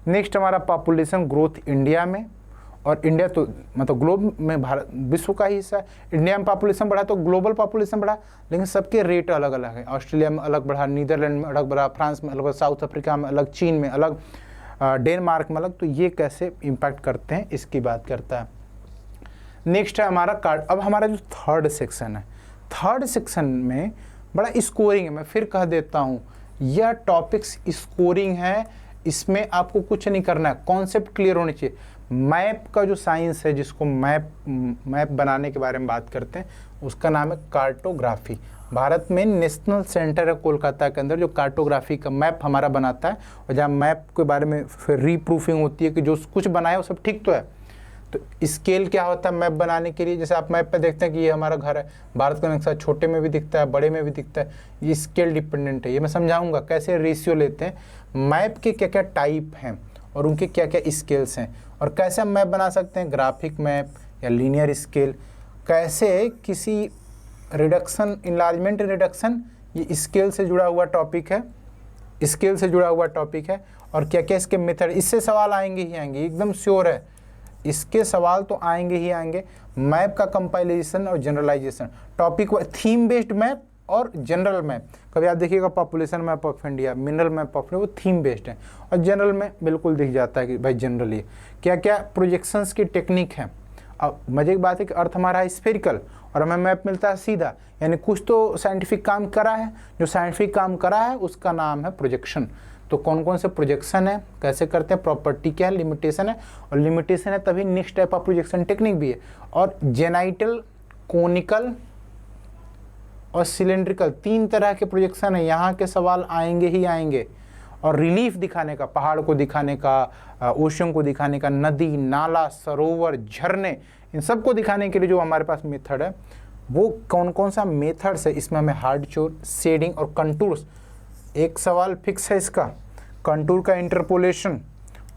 नेक्स्ट हमारा पॉपुलेशन ग्रोथ इंडिया में, और इंडिया तो मतलब ग्लोब में भारत विश्व का ही हिस्सा है। इंडिया में पॉपुलेशन बढ़ा तो ग्लोबल पॉपुलेशन बढ़ा, लेकिन सबके रेट अलग अलग है। ऑस्ट्रेलिया में अलग बढ़ा, नीदरलैंड में अलग बढ़ा, फ्रांस में अलग, साउथ अफ्रीका में अलग, चीन में अलग, डेनमार्क में अलग। तो ये कैसे इम्पैक्ट करते हैं इसकी बात करता है। नेक्स्ट है हमारा कार्ड। अब हमारा जो थर्ड सेक्शन है, थर्ड सेक्शन में बड़ा स्कोरिंग है। मैं फिर कह देता हूँ यह टॉपिक्स स्कोरिंग है, इसमें आपको कुछ नहीं करना है, कॉन्सेप्ट क्लियर होने चाहिए। मैप का जो साइंस है, जिसको मैप बनाने के बारे में बात करते हैं, उसका नाम है कार्टोग्राफी। भारत में नेशनल सेंटर है कोलकाता के अंदर जो कार्टोग्राफी का मैप हमारा बनाता है, और जहाँ मैप के बारे में फिर रीप्रूफिंग होती है कि जो कुछ बनाया वो सब ठीक तो है। तो स्केल क्या होता है मैप बनाने के लिए, जैसे आप मैप पे देखते हैं कि ये हमारा घर है, भारत का नक्शा छोटे में भी दिखता है, बड़े में भी दिखता है, ये स्केल डिपेंडेंट है। ये मैं समझाऊंगा कैसे रेशियो लेते हैं, मैप के क्या क्या टाइप हैं और उनके क्या क्या स्केल्स हैं, और कैसे हम मैप बना सकते हैं, ग्राफिक मैप या लीनियर स्केल, कैसे किसी रिडक्शन, इनलार्जमेंट रिडक्शन, ये स्केल से जुड़ा हुआ टॉपिक है, स्केल से जुड़ा हुआ टॉपिक है, और क्या क्या इसके मेथड, इससे सवाल आएंगे ही आएंगे, एकदम श्योर है इसके सवाल तो आएंगे ही आएंगे। मैप का कंपाइलेशन और generalisation topic, theme based map और जनरल मैप। कभी आप देखिएगा population map of India, mineral map of India, वो थीम बेस्ड है, और जनरल में बिल्कुल दिख जाता है कि भाई जनरली क्या क्या प्रोजेक्शंस की टेक्निक है। अब मजे की बात है कि अर्थ हमारा है स्फेरिकल और हमें मैप मिलता है सीधा, यानी कुछ तो साइंटिफिक काम करा है, जो साइंटिफिक काम करा है उसका नाम है प्रोजेक्शन। तो कौन कौन से प्रोजेक्शन है, कैसे करते हैं, प्रॉपर्टी क्या है, लिमिटेशन है, और लिमिटेशन है तभी next type of projection technique भी है। और जेनाइटल, कोनिकल और सिलेंड्रिकल, 3 तरह के प्रोजेक्शन है, यहाँ के सवाल आएंगे ही आएंगे। और रिलीफ दिखाने का, पहाड़ को दिखाने का, ओशन को दिखाने का, नदी, नाला, सरोवर, झरने, इन सब को दिखाने के लिए जो हमारे पास मेथड है, वो कौन कौन सा मेथड्स है, इसमें हमें हार्डचोर, शेडिंग और कंटूर्स। एक सवाल फिक्स है इसका, कंटूर का इंटरपोलेशन,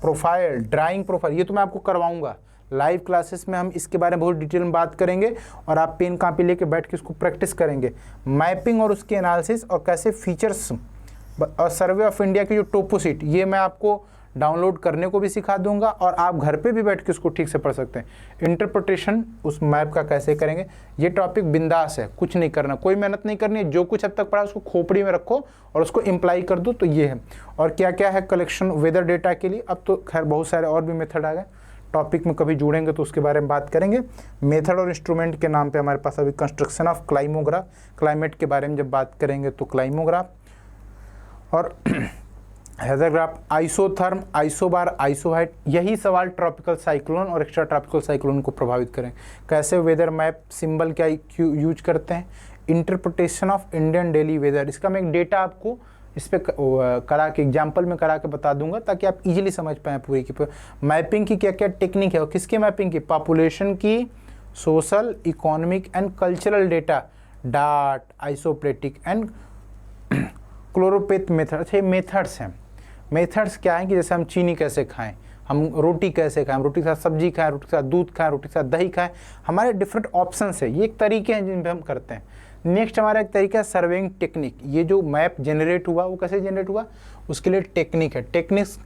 प्रोफाइल, ड्राइंग प्रोफाइल, ये तो मैं आपको करवाऊंगा लाइव क्लासेस में, हम इसके बारे में बहुत डिटेल में बात करेंगे, और आप पेन कॉपी लेके बैठ के इसको प्रैक्टिस करेंगे। मैपिंग और उसके एनालिसिस, और कैसे फीचर्स, और सर्वे ऑफ इंडिया की जो टोपोशीट, ये मैं आपको डाउनलोड करने को भी सिखा दूंगा, और आप घर पे भी बैठ के उसको ठीक से पढ़ सकते हैं। इंटरप्रिटेशन उस मैप का कैसे करेंगे, ये टॉपिक बिंदास है, कुछ नहीं करना, कोई मेहनत नहीं करनी है, जो कुछ अब तक पढ़ा उसको खोपड़ी में रखो और उसको इम्प्लाई कर दो, तो ये है। और क्या क्या है कलेक्शन वेदर डेटा के लिए, अब तो खैर बहुत सारे और भी मेथड आ गए, टॉपिक में कभी जुड़ेंगे तो उसके बारे में बात करेंगे। मेथड और इंस्ट्रूमेंट के नाम पे हमारे पास अभी कंस्ट्रक्शन ऑफ क्लाइमोग्राफ, क्लाइमेट के बारे में जब बात करेंगे तो क्लाइमोग्राफ, और हेजरग्राफ, आइसोथर्म, आइसोबार, आइसोहाइट, यही सवाल ट्रॉपिकल साइक्लोन और एक्स्ट्रा ट्रॉपिकल साइक्लोन को प्रभावित करें, कैसे वेदर मैप सिंबल क्या यूज करते हैं, interpretation of Indian daily weather, इसका मैं एक डेटा आपको इस पर करा के एग्जाम्पल में करा के बता दूंगा ताकि आप इजीली समझ पाएँ पूरी की। मैपिंग की क्या क्या टेक्निक है, और किसकी मैपिंग की, पॉपुलेशन की, social, economic and cultural data, dot, isoplethic and choropleth method. अच्छा, ये मेथड्स हैं। मेथड्स क्या है कि जैसे हम चीनी कैसे खाएं, हम रोटी कैसे खाएं, रोटी के साथ सब्जी खाएं, रोटी के साथ दूध खाएं, रोटी के साथ दही खाएं, हमारे डिफरेंट ऑप्शंस है, ये एक तरीके हैं जिन पे हम करते हैं। नेक्स्ट हमारा एक तरीका है सर्वेइंग टेक्निक, ये जो मैप जनरेट हुआ वो कैसे जनरेट हुआ, उसके लिए टेक्निक है। टेक्निक्स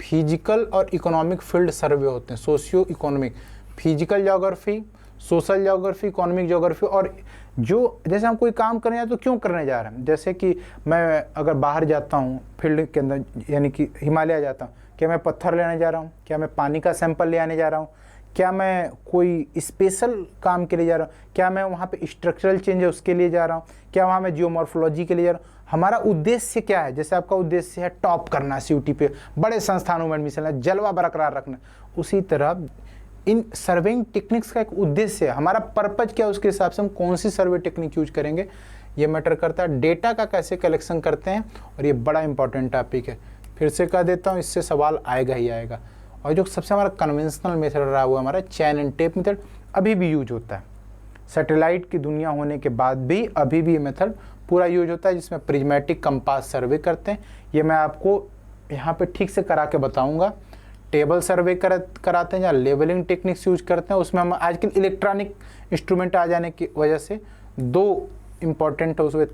फिजिकल और इकोनॉमिक फील्ड सर्वे होते हैं, socio economic, physical geography, social geography, economic geography, और जो जैसे हम कोई काम करने जाए तो क्यों करने जा रहे हैं, जैसे कि मैं अगर बाहर जाता हूँ फील्ड के अंदर, यानी कि हिमालय जाता हूँ, क्या मैं पत्थर लेने जा रहा हूँ, क्या मैं पानी का सैंपल ले आने जा रहा हूँ, क्या मैं कोई स्पेशल काम के लिए जा रहा हूँ, क्या मैं वहाँ पे स्ट्रक्चरल चेंज है उसके लिए जा रहा हूँ, क्या वहाँ मैं जियोमॉर्फोलॉजी के लिए जा रहा हूँ, हमारा उद्देश्य क्या है। जैसे आपका उद्देश्य है टॉप करना, सीयूटी पे बड़े संस्थानों में एडमिशन लेना, जलवा बरकरार रखना, उसी तरह इन सर्वेइंग टेक्निक्स का एक उद्देश्य है, हमारा पर्पज क्या है, उसके हिसाब से हम कौन सी सर्वे टेक्निक यूज करेंगे ये मैटर करता है। डेटा का कैसे कलेक्शन करते हैं, और ये बड़ा इंपॉर्टेंट टॉपिक है, फिर से कह देता हूँ, इससे सवाल आएगा ही आएगा। और जो सबसे हमारा कन्वेंशनल मेथड रहा हुआ हमारा चैन एंड टेप मेथड, अभी भी यूज होता है, सैटेलाइट की दुनिया होने के बाद भी अभी भी ये मेथड पूरा यूज होता है, जिसमें प्रिज्मेटिक कंपास सर्वे करते हैं। ये मैं आपको यहाँ पे ठीक से करा के बताऊँगा। टेबल सर्वे कराते हैं या लेवलिंग टेक्निक्स यूज करते हैं, उसमें हम आजकल इलेक्ट्रॉनिक इंस्ट्रूमेंट आ जाने की वजह से 2 इम्पॉर्टेंट है, उसमें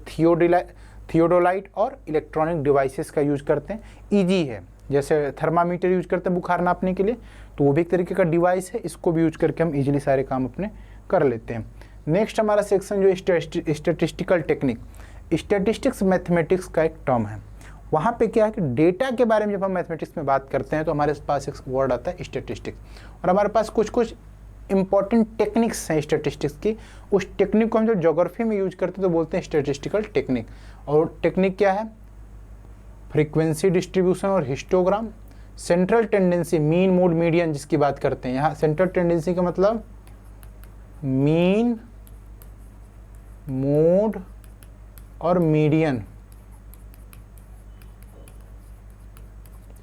थियोडोलाइट और इलेक्ट्रॉनिक डिवाइसेस का यूज करते हैं। ईजी है, जैसे थर्मामीटर यूज करते हैं बुखार नापने के लिए, तो वो भी एक तरीके का डिवाइस है, इसको भी यूज करके हम इजीली सारे काम अपने कर लेते हैं। नेक्स्ट हमारा सेक्शन जो स्टैटिस्टिकल टेक्निक, स्टैटिस्टिक्स मैथमेटिक्स का एक टर्म है। वहाँ पे क्या है कि डेटा के बारे में जब हम मैथमेटिक्स में बात करते हैं तो हमारे पास एक वर्ड आता है स्टैटिस्टिक्स, और हमारे पास कुछ कुछ इंपॉर्टेंट टेक्निक्स हैं स्टैटिस्टिक्स की। उस टेक्निक को हम जब ज्योग्राफी में यूज करते हैं तो बोलते हैं स्टैटिस्टिकल टेक्निक। और टेक्निक क्या है, फ्रीक्वेंसी डिस्ट्रीब्यूशन और histogram, central tendency, mean, mode, median जिसकी बात करते हैं। यहाँ सेंट्रल टेंडेंसी का मतलब मीन, मोड और मीडियन,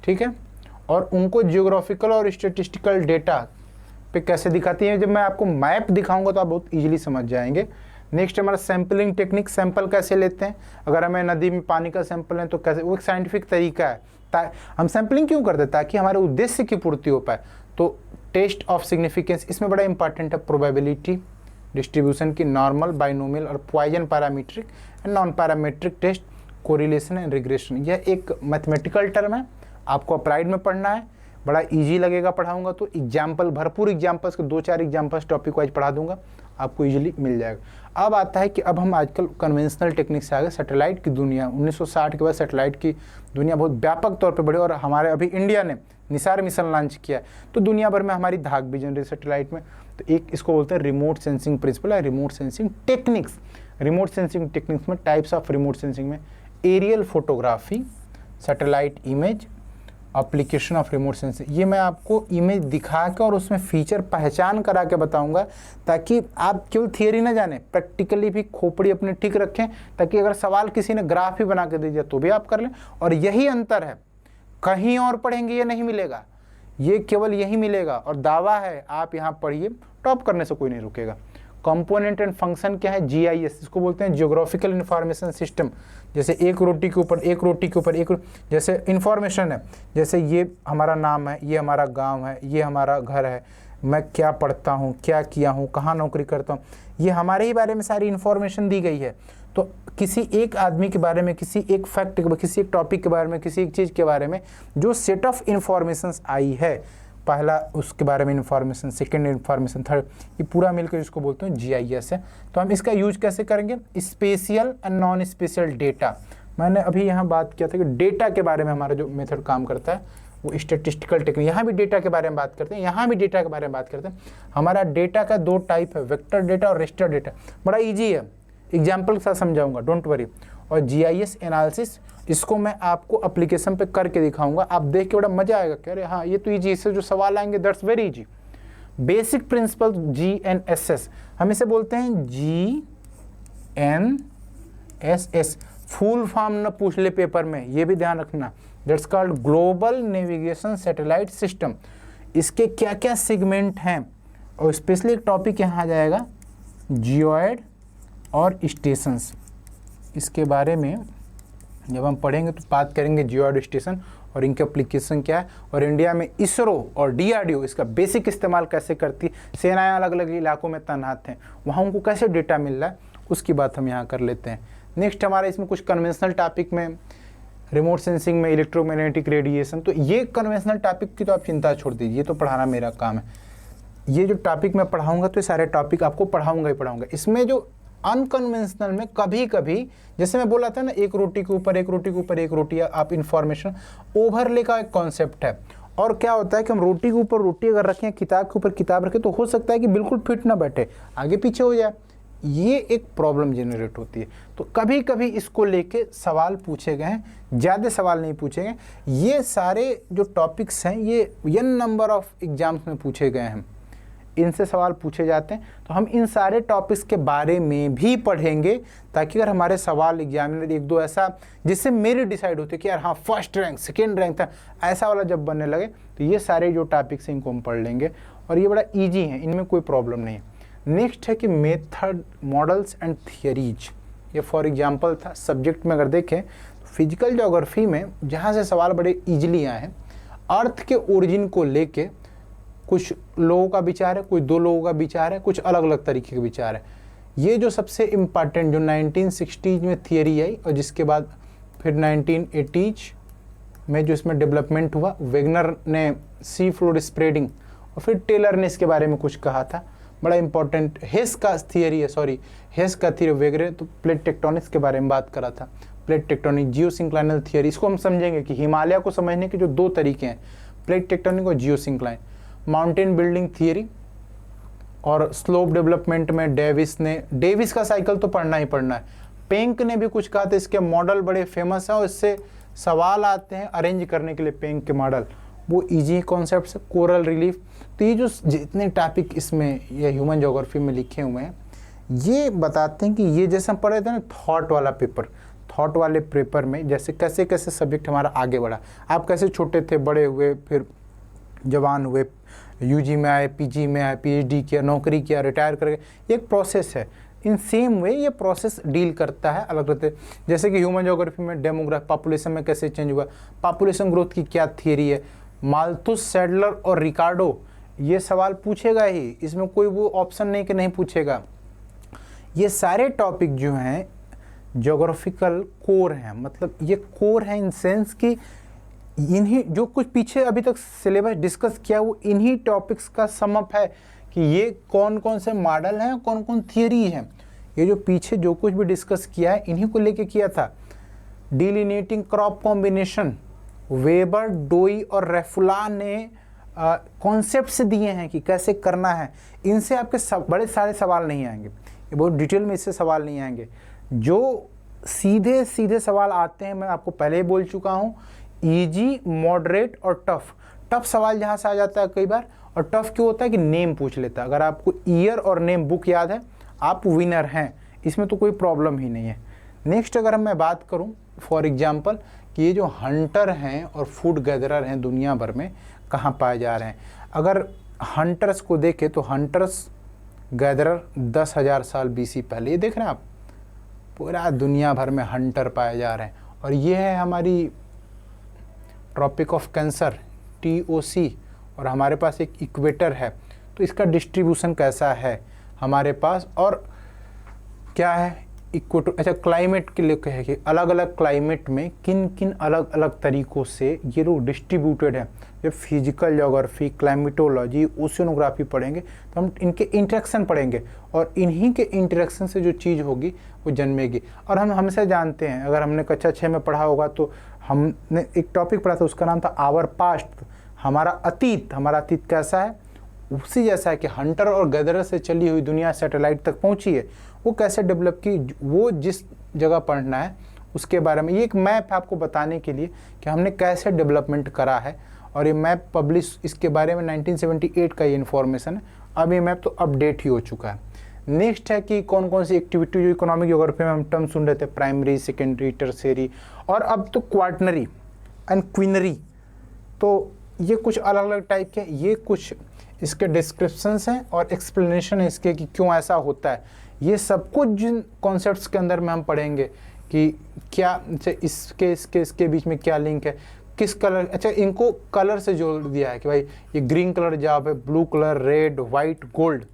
ठीक है, और उनको जियोग्राफिकल और स्टैटिस्टिकल डेटा पे कैसे दिखाती हैं। जब मैं आपको मैप दिखाऊंगा तो आप बहुत इजीली समझ जाएंगे। नेक्स्ट हमारा सैम्पलिंग टेक्निक, सैंपल कैसे लेते हैं, अगर हमें नदी में पानी का सैंपल है तो कैसे, वो एक साइंटिफिक तरीका है। हम सैंपलिंग क्यों करते हैं, ताकि हमारे उद्देश्य की पूर्ति हो पाए। तो टेस्ट ऑफ सिग्निफिकेंस इसमें बड़ा इंपॉर्टेंट है, प्रोबेबिलिटी डिस्ट्रीब्यूशन की, नॉर्मल, बाइनोमियल और Poisson parametric and non parametric test, correlation and regression. यह एक मैथमेटिकल टर्म है, आपको अप्लाइड में पढ़ना है, बड़ा इजी लगेगा पढ़ाऊंगा तो। एग्जाम्पल, भरपूर एग्जाम्पल्स के 2-4 एग्जाम्पल्स टॉपिक वाइज पढ़ा दूंगा, आपको इजीली मिल जाएगा। अब आता है कि अब हम आजकल कन्वेंशनल टेक्निक से आगे सैटेलाइट की दुनिया, 1960 के बाद सैटेलाइट की दुनिया बहुत व्यापक तौर पे बढ़ी और हमारे अभी इंडिया ने निसार मिशन लॉन्च किया है, तो दुनिया भर में हमारी धाक भी जन रही सैटेलाइट में। तो एक इसको बोलते हैं रिमोट सेंसिंग प्रिंसिपल है, remote sensing techniques. Remote sensing techniques में टाइप्स ऑफ रिमोट सेंसिंग में aerial photography, satellite image, application of remote sensing. ये मैं आपको इमेज दिखा के और उसमें फीचर पहचान करा के बताऊंगा, ताकि आप केवल थियरी ना जाने, प्रैक्टिकली भी खोपड़ी अपनी ठीक रखें, ताकि अगर सवाल किसी ने ग्राफ ही बना के दे दिया तो भी आप कर लें। और यही अंतर है, कहीं और पढ़ेंगे ये नहीं मिलेगा, ये केवल यही मिलेगा। और दावा है, आप यहाँ पढ़िए, टॉप करने से कोई नहीं रुकेगा। कंपोनेंट एंड फंक्शन क्या है, जीआईएस, इसको बोलते हैं जियोग्राफिकल इंफॉर्मेशन सिस्टम। जैसे एक रोटी के ऊपर एक रोटी के ऊपर एक, जैसे इंफॉर्मेशन है, जैसे ये हमारा नाम है, ये हमारा गांव है, ये हमारा घर है, मैं क्या पढ़ता हूँ, क्या किया हूँ, कहाँ नौकरी करता हूँ, ये हमारे ही बारे में सारी इन्फॉर्मेशन दी गई है। तो किसी एक आदमी के बारे में, किसी एक फैक्ट के, किसी एक टॉपिक के बारे में, किसी एक चीज़ के बारे में जो सेट ऑफ इंफॉर्मेशंस आई है, पहला उसके बारे में इंफॉर्मेशन, सेकंड इंफॉर्मेशन, थर्ड, ये पूरा मिलकर इसको बोलते हैं जीआईएस है। तो हम इसका यूज कैसे करेंगे, spatial and non spatial data. मैंने अभी यहाँ बात किया था कि डेटा के बारे में हमारा जो मेथड काम करता है वो स्टैटिस्टिकल टेक्निक। यहाँ भी डेटा के बारे में बात करते हैं, यहाँ भी डेटा के बारे में बात करते हैं। हमारा डेटा का 2 टाइप है, वेक्टर डेटा और रेस्टर डेटा। बड़ा ईजी है, एग्जाम्पल के साथ समझाऊंगा, डोंट वरी। और जीआईएस एनालिसिस, इसको मैं आपको एप्लीकेशन पे करके दिखाऊंगा, आप देख के बड़ा मजा आएगा, कह रहे हाँ ये तो ईजी, इससे जो सवाल आएंगे that's very easy. Basic principle GNSS, हम इसे बोलते हैं GNSS, फुल फॉर्म न पूछ ले पेपर में, ये भी ध्यान रखना। That's called global navigation satellite system. इसके क्या क्या सेगमेंट हैं, और स्पेशली एक टॉपिक यहाँ आ जाएगा जियोइड और स्टेशंस। इसके बारे में जब हम पढ़ेंगे तो बात करेंगे जियोइड स्टेशन और इनके एप्लीकेशन क्या है, और इंडिया में इसरो और DRDO इसका बेसिक इस्तेमाल कैसे करती, सेनाएं अलग अलग इलाकों में तैनात हैं, वहाँ उनको कैसे डेटा मिल रहा है, उसकी बात हम यहाँ कर लेते हैं। नेक्स्ट हमारा इसमें कुछ कन्वेंशनल टॉपिक में, रिमोट सेंसिंग में इलेक्ट्रोमैग्नेटिक रेडिएशन। तो ये कन्वेंशनल टॉपिक की तो आप चिंता छोड़ दीजिए, ये तो पढ़ाना मेरा काम है। ये जो टॉपिक मैं पढ़ाऊँगा तो ये सारे टॉपिक आपको पढ़ाऊँगा ही पढ़ाऊँगा। इसमें जो अनकन्वेंशनल में कभी कभी, जैसे मैं बोला था ना, एक रोटी के ऊपर एक रोटी के ऊपर एक रोटी, आप इंफॉर्मेशन ओवरले का एक कॉन्सेप्ट है। और क्या होता है कि हम रोटी के ऊपर रोटी अगर रखें, किताब के ऊपर किताब रखें, तो हो सकता है कि बिल्कुल फिट ना बैठे, आगे पीछे हो जाए, ये एक प्रॉब्लम जनरेट होती है। तो कभी कभी इसको लेके सवाल पूछे गए हैं, ज़्यादा सवाल नहीं पूछे गए। ये सारे जो टॉपिक्स हैं ये n नंबर ऑफ एग्जाम्स में पूछे गए हैं, इनसे सवाल पूछे जाते हैं। तो हम इन सारे टॉपिक्स के बारे में भी पढ़ेंगे, ताकि अगर हमारे सवाल एग्जामिनर 1-2 ऐसा जिससे मेरी डिसाइड होती है कि यार हाँ फर्स्ट रैंक सेकेंड रैंक था, ऐसा वाला जब बनने लगे, तो ये सारे जो टॉपिक्स हैं इनको हम पढ़ लेंगे, और ये बड़ा ईजी है, इनमें कोई प्रॉब्लम नहीं है। नेक्स्ट है कि मेथड, मॉडल्स एंड थियरीज। ये फॉर एग्जाम्पल था सब्जेक्ट में, अगर देखें तो फिजिकल ज्योग्राफी में जहाँ से सवाल बड़े ईजिली आए हैं, अर्थ के ओरिजिन को लेके कुछ लोगों का विचार है, कुछ 2 लोगों का विचार है, कुछ अलग अलग तरीके के विचार है। ये जो सबसे इम्पॉर्टेंट जो 1960s में थियरी आई, और जिसके बाद फिर 1980s में जो इसमें डेवलपमेंट हुआ, वेगनर ने सी फ्लोर स्प्रेडिंग, और फिर टेलर ने इसके बारे में कुछ कहा था, बड़ा इंपॉर्टेंट। हेस का थियरी है, सॉरी हेस का थियरी, वेगरे तो प्लेट टेक्टोनिक्स के बारे में बात करा था, प्लेट टेक्टोनिक, जियोसिंक्लाइनल थियरी। इसको हम समझेंगे कि हिमालय को समझने के जो 2 तरीके हैं, प्लेट टेक्टोनिक और जियोसिंक्लाइन। माउंटेन बिल्डिंग थियरी और स्लोप डेवलपमेंट में डेविस का साइकिल तो पढ़ना ही पढ़ना है। पेंक ने भी कुछ कहा था, इसके मॉडल बड़े फेमस हैं और इससे सवाल आते हैं अरेंज करने के लिए, पेंक के मॉडल, वो इजी कॉन्सेप्ट है। कोरल रिलीफ, तो ये जो जितने टॉपिक इसमें ये ह्यूमन ज्योग्राफी में लिखे हुए हैं, ये बताते हैं कि ये जैसे हम पढ़े थे ना थॉट वाला पेपर, थॉट वाले पेपर में जैसे कैसे कैसे सब्जेक्ट हमारा आगे बढ़ा, आप कैसे छोटे थे बड़े हुए, फिर जवान हुए, यूजी में आए, पीजी में आए, पीएचडी किया, नौकरी किया, रिटायर कर गए, ये एक प्रोसेस है। इन सेम वे ये प्रोसेस डील करता है अलग रहते, जैसे कि ह्यूमन ज्योग्राफी में डेमोग्राफी, पॉपुलेशन में कैसे चेंज हुआ, पॉपुलेशन ग्रोथ की क्या थियरी है, माल्थुस, सैडलर और रिकार्डो, ये सवाल पूछेगा ही, इसमें कोई वो ऑप्शन नहीं कि नहीं पूछेगा। ये सारे टॉपिक जो हैं ज्योग्राफिकल कोर हैं, मतलब ये कोर है इन सेंस कि इन्हीं जो कुछ पीछे अभी तक सिलेबस डिस्कस किया वो इन्हीं टॉपिक्स का समअप है कि ये कौन कौन से मॉडल हैं, कौन कौन थियरी हैं। ये जो पीछे जो कुछ भी डिस्कस किया है इन्हीं को लेके किया था। डिलिनेटिंग क्रॉप कॉम्बिनेशन, वेबर, डोई और रेफुला ने कॉन्सेप्ट्स दिए हैं कि कैसे करना है। इनसे आपके बड़े सारे सवाल नहीं आएंगे, ये बहुत डिटेल में इससे सवाल नहीं आएंगे। जो सीधे सीधे सवाल आते हैं मैं आपको पहले ही बोल चुका हूँ, इजी, मॉडरेट और टफ। टफ सवाल जहाँ से आ जाता है कई बार, और टफ क्यों होता है कि नेम पूछ लेता है। अगर आपको ईयर और नेम बुक याद है आप विनर हैं, इसमें तो कोई प्रॉब्लम ही नहीं है। नेक्स्ट अगर मैं बात करूं फॉर एग्जांपल कि ये जो हंटर हैं और फूड गैदरर हैं दुनिया भर में कहाँ पाए जा रहे हैं, अगर हंटर्स को देखें तो हंटर्स गैदरर 10,000 साल बीसी पहले, ये देख रहे हैं आप, पूरा दुनिया भर में हंटर पाए जा रहे हैं। और ये है हमारी ट्रॉपिक ऑफ कैंसर TOC, और हमारे पास एक इक्वेटर है। तो इसका डिस्ट्रीब्यूशन कैसा है हमारे पास, और क्या है इक्वेटर। अच्छा, क्लाइमेट के लिए कहे कि अलग अलग क्लाइमेट में किन किन अलग अलग तरीक़ों से ये लोग डिस्ट्रीब्यूटेड हैं। जब फिजिकल ज्योग्राफी, क्लाइमेटोलॉजी, ओशियोनोग्राफी पढ़ेंगे तो हम इनके इंटरेक्शन पढ़ेंगे, और इन्हीं के इंटरेक्शन से जो चीज़ होगी वो जन्मेगी। और हम हमसे जानते हैं, अगर हमने कक्षा 6 में पढ़ा होगा तो हमने एक टॉपिक पढ़ा था, उसका नाम था आवर पास्ट, हमारा अतीत। हमारा अतीत कैसा है, उसी जैसा है कि हंटर और गैदरर से चली हुई दुनिया सैटेलाइट तक पहुंची है, वो कैसे डेवलप की, वो जिस जगह पढ़ना है उसके बारे में। ये एक मैप है आपको बताने के लिए कि हमने कैसे डेवलपमेंट करा है, और ये मैप पब्लिश इसके बारे में 1978 का ये इन्फॉर्मेशन है। अब ये मैप तो अपडेट ही हो चुका है। नेक्स्ट है कि कौन कौन सी एक्टिविटी जो इकोनॉमिक ज्योग्राफी में हम टर्म सुन रहे थे, प्राइमरी, सेकेंडरी, टर्शियरी, और अब तो क्वार्टनरी एंड क्वीनरी। तो ये कुछ अलग अलग टाइप के, ये कुछ इसके डिस्क्रिप्शंस हैं और एक्सप्लेनेशन है इसके कि क्यों ऐसा होता है। ये सब कुछ जिन कॉन्सेप्ट्स के अंदर में हम पढ़ेंगे कि क्या इसके बीच में क्या लिंक है, किस कलर, अच्छा इनको कलर से जोड़ दिया है कि भाई ये ग्रीन कलर जॉब है, blue colour, red, white, gold.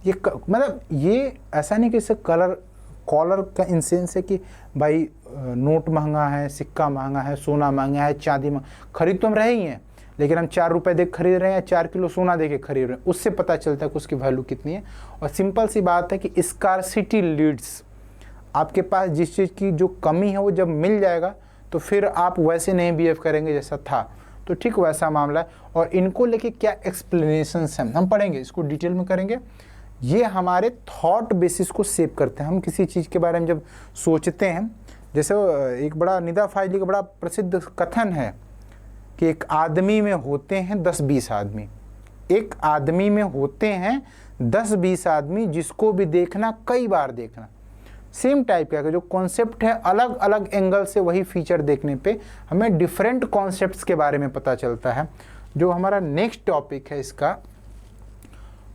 ये मतलब ये ऐसा नहीं कि इससे कॉलर का इंसेंस है कि भाई नोट महंगा है, सिक्का महंगा है, सोना महंगा है, चांदी महंगा, खरीद तो हम रहे ही हैं, लेकिन हम 4 रुपए दे खरीद रहे हैं या 4 किलो सोना दे के खरीद रहे हैं, उससे पता चलता है कि उसकी वैल्यू कितनी है। और सिंपल सी बात है कि स्कार्सिटी लीड्स, आपके पास जिस चीज़ की जो कमी है वो जब मिल जाएगा तो फिर आप वैसे नहीं बिहेव करेंगे जैसा था, तो ठीक वैसा मामला है। और इनको लेके क्या एक्सप्लेनेशंस हैं हम पढ़ेंगे, इसको डिटेल में करेंगे। ये हमारे थॉट बेसिस को सेव करते हैं। हम किसी चीज़ के बारे में जब सोचते हैं, जैसे एक बड़ा निदा फाइली का बड़ा प्रसिद्ध कथन है कि एक आदमी में होते हैं 10-20 आदमी, एक आदमी में होते हैं 10-20 आदमी, जिसको भी देखना कई बार देखना। सेम टाइप का जो कॉन्सेप्ट है, अलग अलग एंगल से वही फीचर देखने पे हमें डिफरेंट कॉन्सेप्ट्स के बारे में पता चलता है। जो हमारा नेक्स्ट टॉपिक है इसका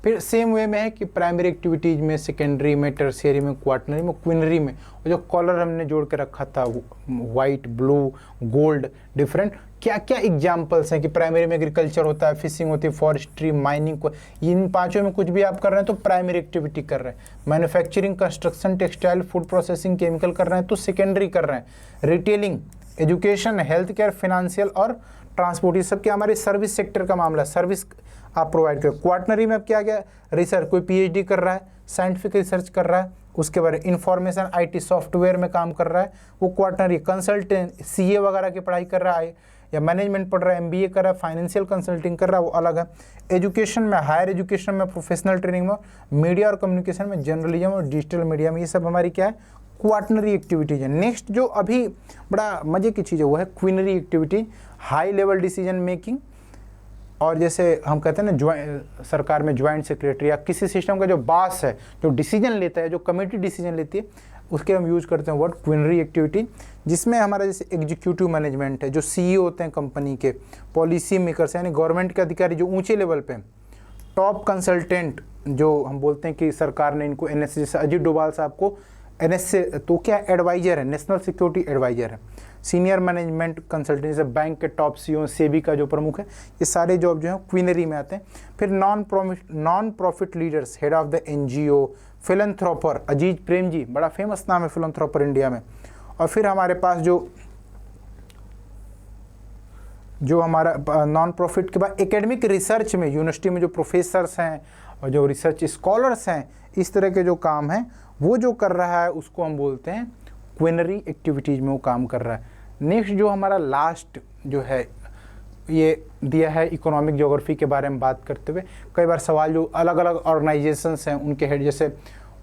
फिर सेम वे में है कि प्राइमरी एक्टिविटीज़ में, सेकेंडरी में, टर्शियरी में, क्वार्टनरी में, क्वीनरी में, और जो कलर हमने जोड़ के रखा था वाइट, ब्लू, गोल्ड, डिफरेंट, क्या क्या एग्जाम्पल्स हैं कि प्राइमरी में एग्रीकल्चर होता है, फिशिंग होती है, फॉरेस्ट्री, माइनिंग, इन पांचों में कुछ भी आप कर रहे हैं तो प्राइमरी एक्टिविटी कर रहे हैं। Manufacturing, construction, textile, food processing, chemical कर रहे हैं तो सेकेंडरी कर रहे हैं। Retailing, education, health care, financial और ट्रांसपोर्ट, ये सब क्या हमारे सर्विस सेक्टर का मामला, सर्विस आप प्रोवाइड करें। क्वार्टनरी में अब क्या गया, रिसर्च, कोई PhD कर रहा है, साइंटिफिक रिसर्च कर रहा है, उसके बारे इंफॉर्मेशन IT सॉफ्टवेयर में काम कर रहा है, वो क्वार्टनरी। कंसल्टेंट, CA वगैरह की पढ़ाई कर रहा है या मैनेजमेंट पढ़ रहा है, MBA कर रहा है, फाइनेंशियल कंसल्टिंग कर रहा है, वो अलग है। एजुकेशन में, हायर एजुकेशन में, प्रोफेशनल ट्रेनिंग में, मीडिया और कम्युनिकेशन में, जर्नलिज्म और डिजिटल मीडिया में, ये सब हमारी क्या है, क्वार्टनरी एक्टिविटीज है। नेक्स्ट जो अभी बड़ा मजे की चीज़ है वो है quinary activity, high level decision making, और जैसे हम कहते हैं ना सरकार में ज्वाइंट सेक्रेटरी या किसी सिस्टम का जो बॉस है, जो डिसीजन लेता है, जो कमेटी डिसीजन लेती है, उसके हम यूज करते हैं वर्ड क्विनरी एक्टिविटी, जिसमें हमारा जैसे एग्जीक्यूटिव मैनेजमेंट है, जो सीईओ होते हैं कंपनी के, पॉलिसी मेकर्स यानी गवर्नमेंट के अधिकारी जो ऊंचे लेवल पे हैं, टॉप कंसल्टेंट जो हम बोलते हैं कि सरकार ने इनको एनएस, जैसे अजीत डोभाल साहब को एनएस से तो क्या एडवाइजर है, नेशनल सिक्योरिटी एडवाइजर है, सीनियर मैनेजमेंट कंसल्टेंट जैसे बैंक के टॉप सीईओ, सेबी का जो प्रमुख है, ये सारे जॉब जो है क्वीनरी में आते हैं। फिर non profit leaders, head of the NGO, philanthropist, Aziz Prem ji, बड़ा फेमस नाम है फिलैंथ्रोपर इंडिया में। और फिर हमारे पास जो हमारा नॉन प्रॉफिट के बाद एकेडमिक रिसर्च में यूनिवर्सिटी में जो प्रोफेसर्स हैं और जो रिसर्च स्कॉलर्स हैं, इस तरह के जो काम हैं वो जो कर रहा है उसको हम बोलते हैं क्विनरी एक्टिविटीज़ में वो काम कर रहा है। नेक्स्ट जो हमारा लास्ट जो है ये दिया है इकोनॉमिक ज्योग्राफी के बारे में बात करते हुए, कई बार सवाल जो अलग अलग ऑर्गेनाइजेशंस हैं उनके हेड, जैसे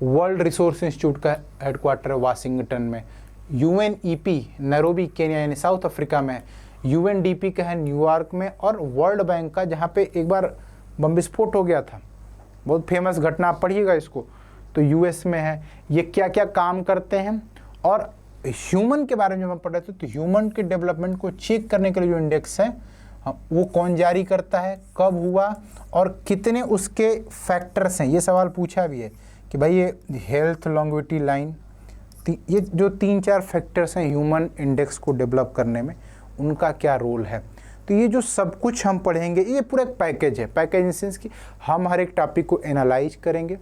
वर्ल्ड रिसोर्स इंस्टीट्यूट का हेडक्वार्टर है वाशिंगटन में, यूएनईपी नैरोबी केन्या यानी साउथ अफ्रीका में, यूएनडीपी का है न्यूयॉर्क में, और वर्ल्ड बैंक का जहाँ पे एक बार बम विस्फोट हो गया था, बहुत फेमस घटना, आप पढ़िएगा इसको, तो यूएस में है। ये क्या क्या काम करते हैं और ह्यूमन के बारे में जो हम पढ़ रहे थे, तो ह्यूमन के डेवलपमेंट को चेक करने के लिए जो इंडेक्स है वो कौन जारी करता है, कब हुआ और कितने उसके फैक्टर्स हैं, ये सवाल पूछा भी है कि भाई ये हेल्थ लॉन्गेविटी लाइन, ये जो 3-4 फैक्टर्स हैं ह्यूमन इंडेक्स को डेवलप करने में, उनका क्या रोल है। तो ये जो सब कुछ हम पढ़ेंगे ये पूरा एक पैकेज है। पैकेज इन सेंस कि हम हर एक टॉपिक को एनालाइज करेंगे,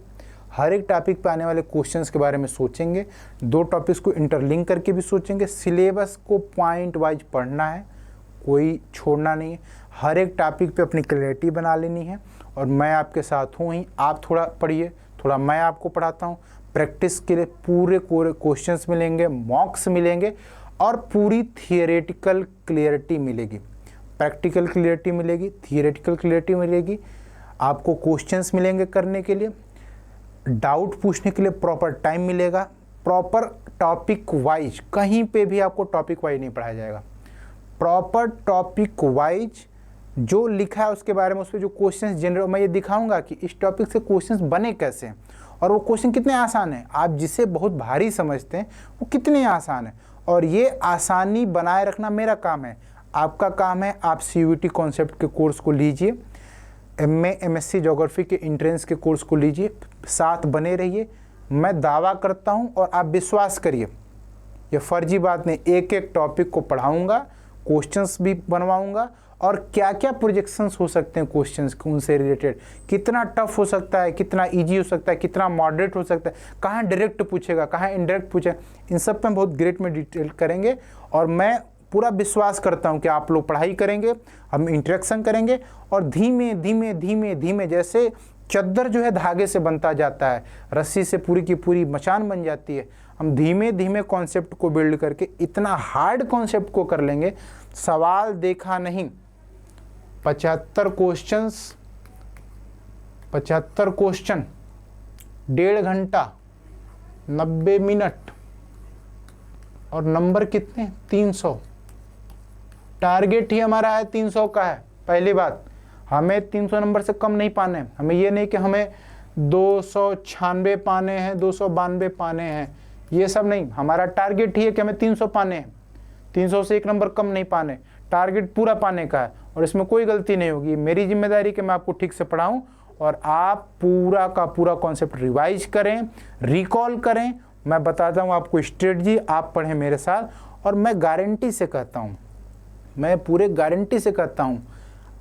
हर एक टॉपिक पे आने वाले क्वेश्चंस के बारे में सोचेंगे, 2 टॉपिक्स को इंटरलिंक करके भी सोचेंगे, सिलेबस को पॉइंट वाइज पढ़ना है, कोई छोड़ना नहीं है, हर एक टॉपिक पे अपनी क्लैरिटी बना लेनी है। और मैं आपके साथ हूँ ही, आप थोड़ा पढ़िए, थोड़ा मैं आपको पढ़ाता हूँ। प्रैक्टिस के लिए पूरे क्वेश्चंस मिलेंगे, मॉक्स मिलेंगे और पूरी थियोरेटिकल क्लियरिटी मिलेगी, प्रैक्टिकल क्लियरिटी मिलेगी, थियोरेटिकल क्लियरिटी मिलेगी, आपको क्वेश्चंस मिलेंगे करने के लिए, डाउट पूछने के लिए प्रॉपर टाइम मिलेगा, प्रॉपर टॉपिक वाइज, कहीं पे भी आपको टॉपिक वाइज नहीं पढ़ाया जाएगा, प्रॉपर टॉपिक वाइज जो लिखा है उसके बारे में, उस पर जो क्वेश्चंस जनरल, मैं ये दिखाऊंगा कि इस टॉपिक से क्वेश्चंस बने कैसे हैं और वो क्वेश्चन कितने आसान हैं, आप जिसे बहुत भारी समझते हैं वो कितने आसान है। और ये आसानी बनाए रखना मेरा काम है, आपका काम है। आप सीयूईटी कॉन्सेप्ट के कोर्स को लीजिए, एमएससी ज्योग्राफी के एंट्रेंस के कोर्स को लीजिए, साथ बने रहिए। मैं दावा करता हूं और आप विश्वास करिए, ये फर्जी बात नहीं, एक एक टॉपिक को पढ़ाऊंगा, क्वेश्चंस भी बनवाऊंगा और क्या क्या प्रोजेक्शंस हो सकते हैं क्वेश्चंस उनसे रिलेटेड, कितना टफ हो सकता है, कितना इजी हो सकता है, कितना मॉडरेट हो सकता है, कहाँ डायरेक्ट पूछेगा, कहाँ इनडायरेक्ट पूछेगा, इन सब पे हम बहुत ग्रेट में डिटेल करेंगे। और मैं पूरा विश्वास करता हूं कि आप लोग पढ़ाई करेंगे, हम इंटरेक्शन करेंगे और धीमे धीमे धीमे धीमे, जैसे चद्दर जो है धागे से बनता जाता है, रस्सी से पूरी की पूरी मचान बन जाती है, हम धीमे धीमे कॉन्सेप्ट को बिल्ड करके इतना हार्ड कॉन्सेप्ट को कर लेंगे। सवाल देखा नहीं, 75 क्वेश्चन, 1.5 घंटा 90 मिनट और नंबर कितने, 300। टारगेट ही हमारा है 300 का है। पहली बात, हमें 300 नंबर से कम नहीं पाने, हमें ये नहीं कि हमें 296 पाने हैं, 292 पाने हैं, ये सब नहीं। हमारा टारगेट ही है कि हमें 300 पाने हैं, 300 से 1 नंबर कम नहीं पाने, टारगेट पूरा पाने का है। और इसमें कोई गलती नहीं होगी, मेरी जिम्मेदारी कि मैं आपको ठीक से पढ़ाऊं और आप पूरा का पूरा कॉन्सेप्ट रिवाइज करें, रिकॉल करें। मैं बताता हूं आपको स्ट्रेटजी, आप पढ़ें मेरे साथ। और मैं गारंटी से कहता हूं, मैं पूरे गारंटी से कहता हूं,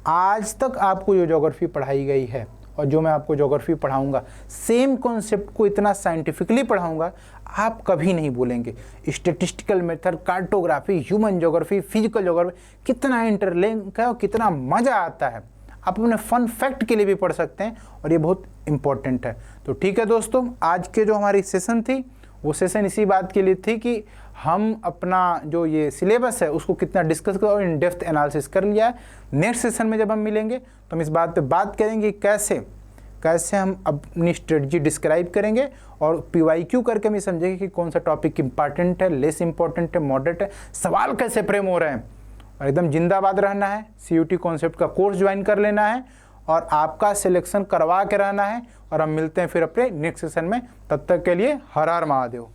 आज तक आपको जो ज्योग्राफी पढ़ाई गई है और जो मैं आपको ज्योग्राफी पढ़ाऊंगा, सेम कॉन्सेप्ट को इतना साइंटिफिकली पढ़ाऊंगा, आप कभी नहीं बोलेंगे। Statistical method, cartography, human geography, physical geography, कितना इंटरलिंक है और कितना मज़ा आता है। आप अपने फन फैक्ट के लिए भी पढ़ सकते हैं और ये बहुत इंपॉर्टेंट है। तो ठीक है दोस्तों, आज के जो हमारी सेशन थी वो सेशन इसी बात के लिए थी कि हम अपना जो ये सिलेबस है उसको कितना डिस्कस कर और इन डेप्थ एनालिसिस कर लिया है। नेक्स्ट सेशन में जब हम मिलेंगे तो हम इस बात पे बात करेंगे कैसे हम अपनी स्ट्रेटजी डिस्क्राइब करेंगे और PYQ करके हम समझेंगे कि कौन सा टॉपिक इंपॉर्टेंट है, लेस इंपॉर्टेंट है, मॉडरेट है, सवाल कैसे फ्रेम हो रहे हैं और एकदम जिंदाबाद रहना है, CUT कॉन्सेप्ट का कोर्स ज्वाइन कर लेना है और आपका सिलेक्शन करवा के रहना है। और हम मिलते हैं फिर अपने नेक्स्ट सेशन में, तब तक के लिए हर हर महादेव।